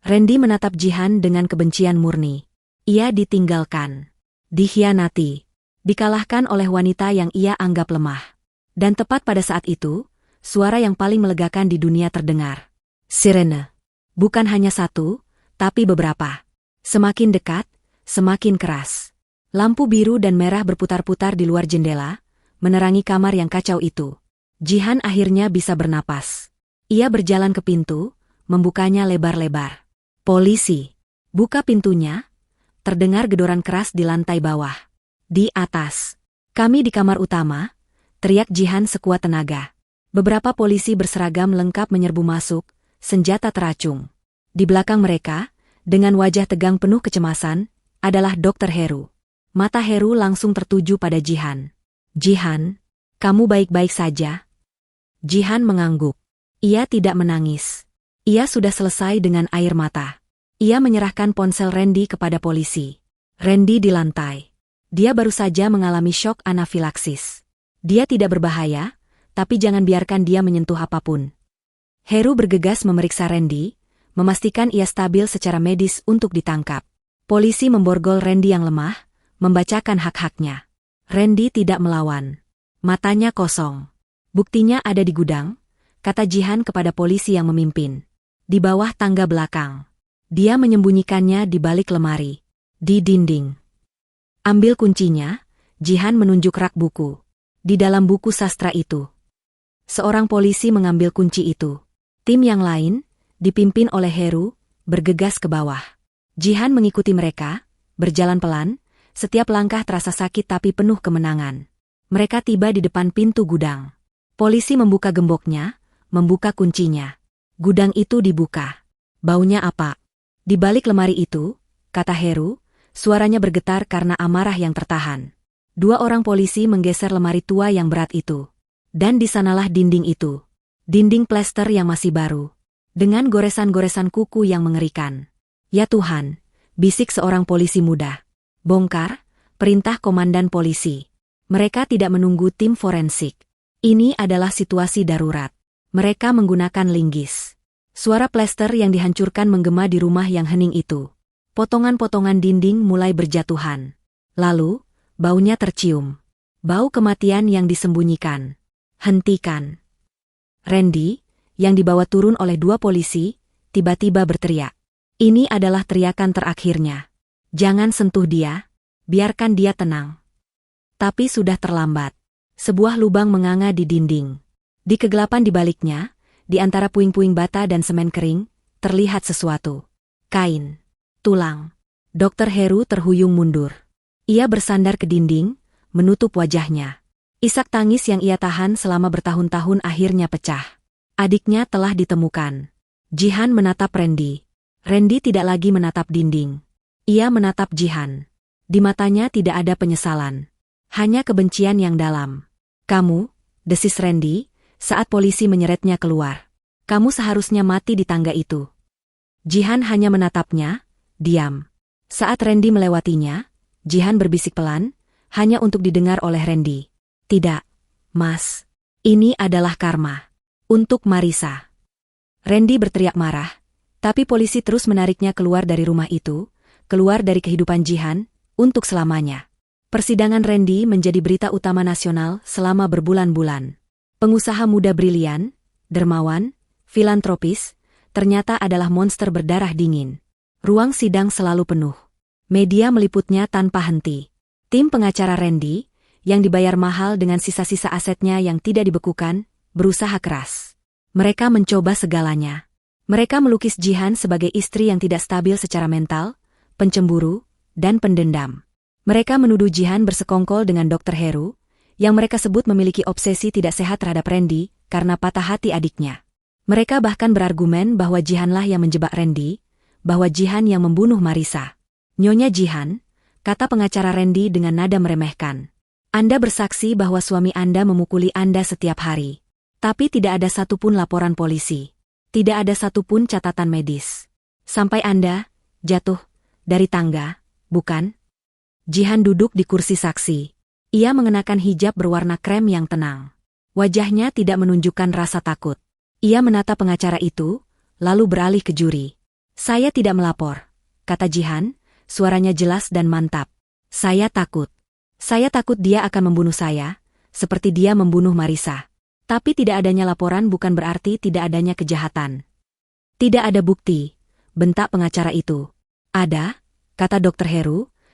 Speaker 1: Randy menatap Jihan dengan kebencian murni. Ia ditinggalkan, dikhianati, dikalahkan oleh wanita yang ia anggap lemah. Dan tepat pada saat itu, suara yang paling melegakan di dunia terdengar. Sirene. Bukan hanya satu, tapi beberapa. Semakin dekat, semakin keras. Lampu biru dan merah berputar-putar di luar jendela, menerangi kamar yang kacau itu. Jihan akhirnya bisa bernapas. Ia berjalan ke pintu, membukanya lebar-lebar. Polisi. Buka pintunya. Terdengar gedoran keras di lantai bawah. Di atas. Kami di kamar utama, teriak Jihan sekuat tenaga. Beberapa polisi berseragam lengkap menyerbu masuk, senjata teracung. Di belakang mereka, dengan wajah tegang penuh kecemasan, adalah Dr. Heru. Mata Heru langsung tertuju pada Jihan. Jihan, kamu baik-baik saja? Jihan mengangguk. Ia tidak menangis. Ia sudah selesai dengan air mata. Ia menyerahkan ponsel Randy kepada polisi. Randy di lantai. Dia baru saja mengalami syok anafilaksis. Dia tidak berbahaya, tapi jangan biarkan dia menyentuh apapun. Heru bergegas memeriksa Randy, memastikan ia stabil secara medis untuk ditangkap. Polisi memborgol Randy yang lemah, membacakan hak-haknya. Randy tidak melawan. Matanya kosong. Buktinya ada di gudang, kata Jihan kepada polisi yang memimpin. Di bawah tangga belakang. Dia menyembunyikannya di balik lemari. Di dinding. Ambil kuncinya, Jihan menunjuk rak buku. Di dalam buku sastra itu. Seorang polisi mengambil kunci itu. Tim yang lain, dipimpin oleh Heru, bergegas ke bawah. Jihan mengikuti mereka, berjalan pelan, setiap langkah terasa sakit tapi penuh kemenangan. Mereka tiba di depan pintu gudang. Polisi membuka gemboknya, membuka kuncinya. Gudang itu dibuka. Baunya apa? Di balik lemari itu, kata Heru, suaranya bergetar karena amarah yang tertahan. 2 orang polisi menggeser lemari tua yang berat itu. Dan di sanalah dinding itu. Dinding plester yang masih baru. Dengan goresan-goresan kuku yang mengerikan. Ya Tuhan, bisik seorang polisi muda. Bongkar, perintah komandan polisi. Mereka tidak menunggu tim forensik. Ini adalah situasi darurat. Mereka menggunakan linggis. Suara plester yang dihancurkan menggema di rumah yang hening itu. Potongan-potongan dinding mulai berjatuhan. Lalu, baunya tercium. Bau kematian yang disembunyikan. Hentikan. Randy, yang dibawa turun oleh 2 polisi, tiba-tiba berteriak. Ini adalah teriakan terakhirnya. Jangan sentuh dia, biarkan dia tenang. Tapi sudah terlambat. Sebuah lubang menganga di dinding. Di kegelapan di baliknya, di antara puing-puing bata dan semen kering, terlihat sesuatu. Kain. Tulang. Dr. Heru terhuyung mundur. Ia bersandar ke dinding, menutup wajahnya. Isak tangis yang ia tahan selama bertahun-tahun akhirnya pecah. Adiknya telah ditemukan. Jihan menatap Randy. Randy tidak lagi menatap dinding. Ia menatap Jihan. Di matanya tidak ada penyesalan. Hanya kebencian yang dalam. Kamu, desis Randy, saat polisi menyeretnya keluar. Kamu seharusnya mati di tangga itu. Jihan hanya menatapnya, diam. Saat Randy melewatinya, Jihan berbisik pelan, hanya untuk didengar oleh Randy. Tidak, Mas. Ini adalah karma. Untuk Marisa. Randy berteriak marah, tapi polisi terus menariknya keluar dari rumah itu, keluar dari kehidupan Jihan, untuk selamanya. Persidangan Randy menjadi berita utama nasional selama berbulan-bulan. Pengusaha muda brilian, dermawan, filantropis, ternyata adalah monster berdarah dingin. Ruang sidang selalu penuh. Media meliputnya tanpa henti. Tim pengacara Randy, yang dibayar mahal dengan sisa-sisa asetnya yang tidak dibekukan, berusaha keras. Mereka mencoba segalanya. Mereka melukis Jihan sebagai istri yang tidak stabil secara mental, pencemburu, dan pendendam. Mereka menuduh Jihan bersekongkol dengan Dr. Heru, yang mereka sebut memiliki obsesi tidak sehat terhadap Randy karena patah hati adiknya. Mereka bahkan berargumen bahwa Jihanlah yang menjebak Randy, bahwa Jihan yang membunuh Marisa. Nyonya Jihan, kata pengacara Randy dengan nada meremehkan. Anda bersaksi bahwa suami Anda memukuli Anda setiap hari. Tapi tidak ada satupun laporan polisi. Tidak ada satupun catatan medis. Sampai Anda jatuh dari tangga, bukan? Jihan duduk di kursi saksi. Ia mengenakan hijab berwarna krem yang tenang. Wajahnya tidak menunjukkan rasa takut. Ia menatap pengacara itu, lalu beralih ke juri. Saya tidak melapor, kata Jihan, suaranya jelas dan mantap. Saya takut. Saya takut dia akan membunuh saya, seperti dia membunuh Marisa. Tapi tidak adanya laporan bukan berarti tidak adanya kejahatan. Tidak ada bukti, bentak pengacara itu. Ada, kata Dr. Heru,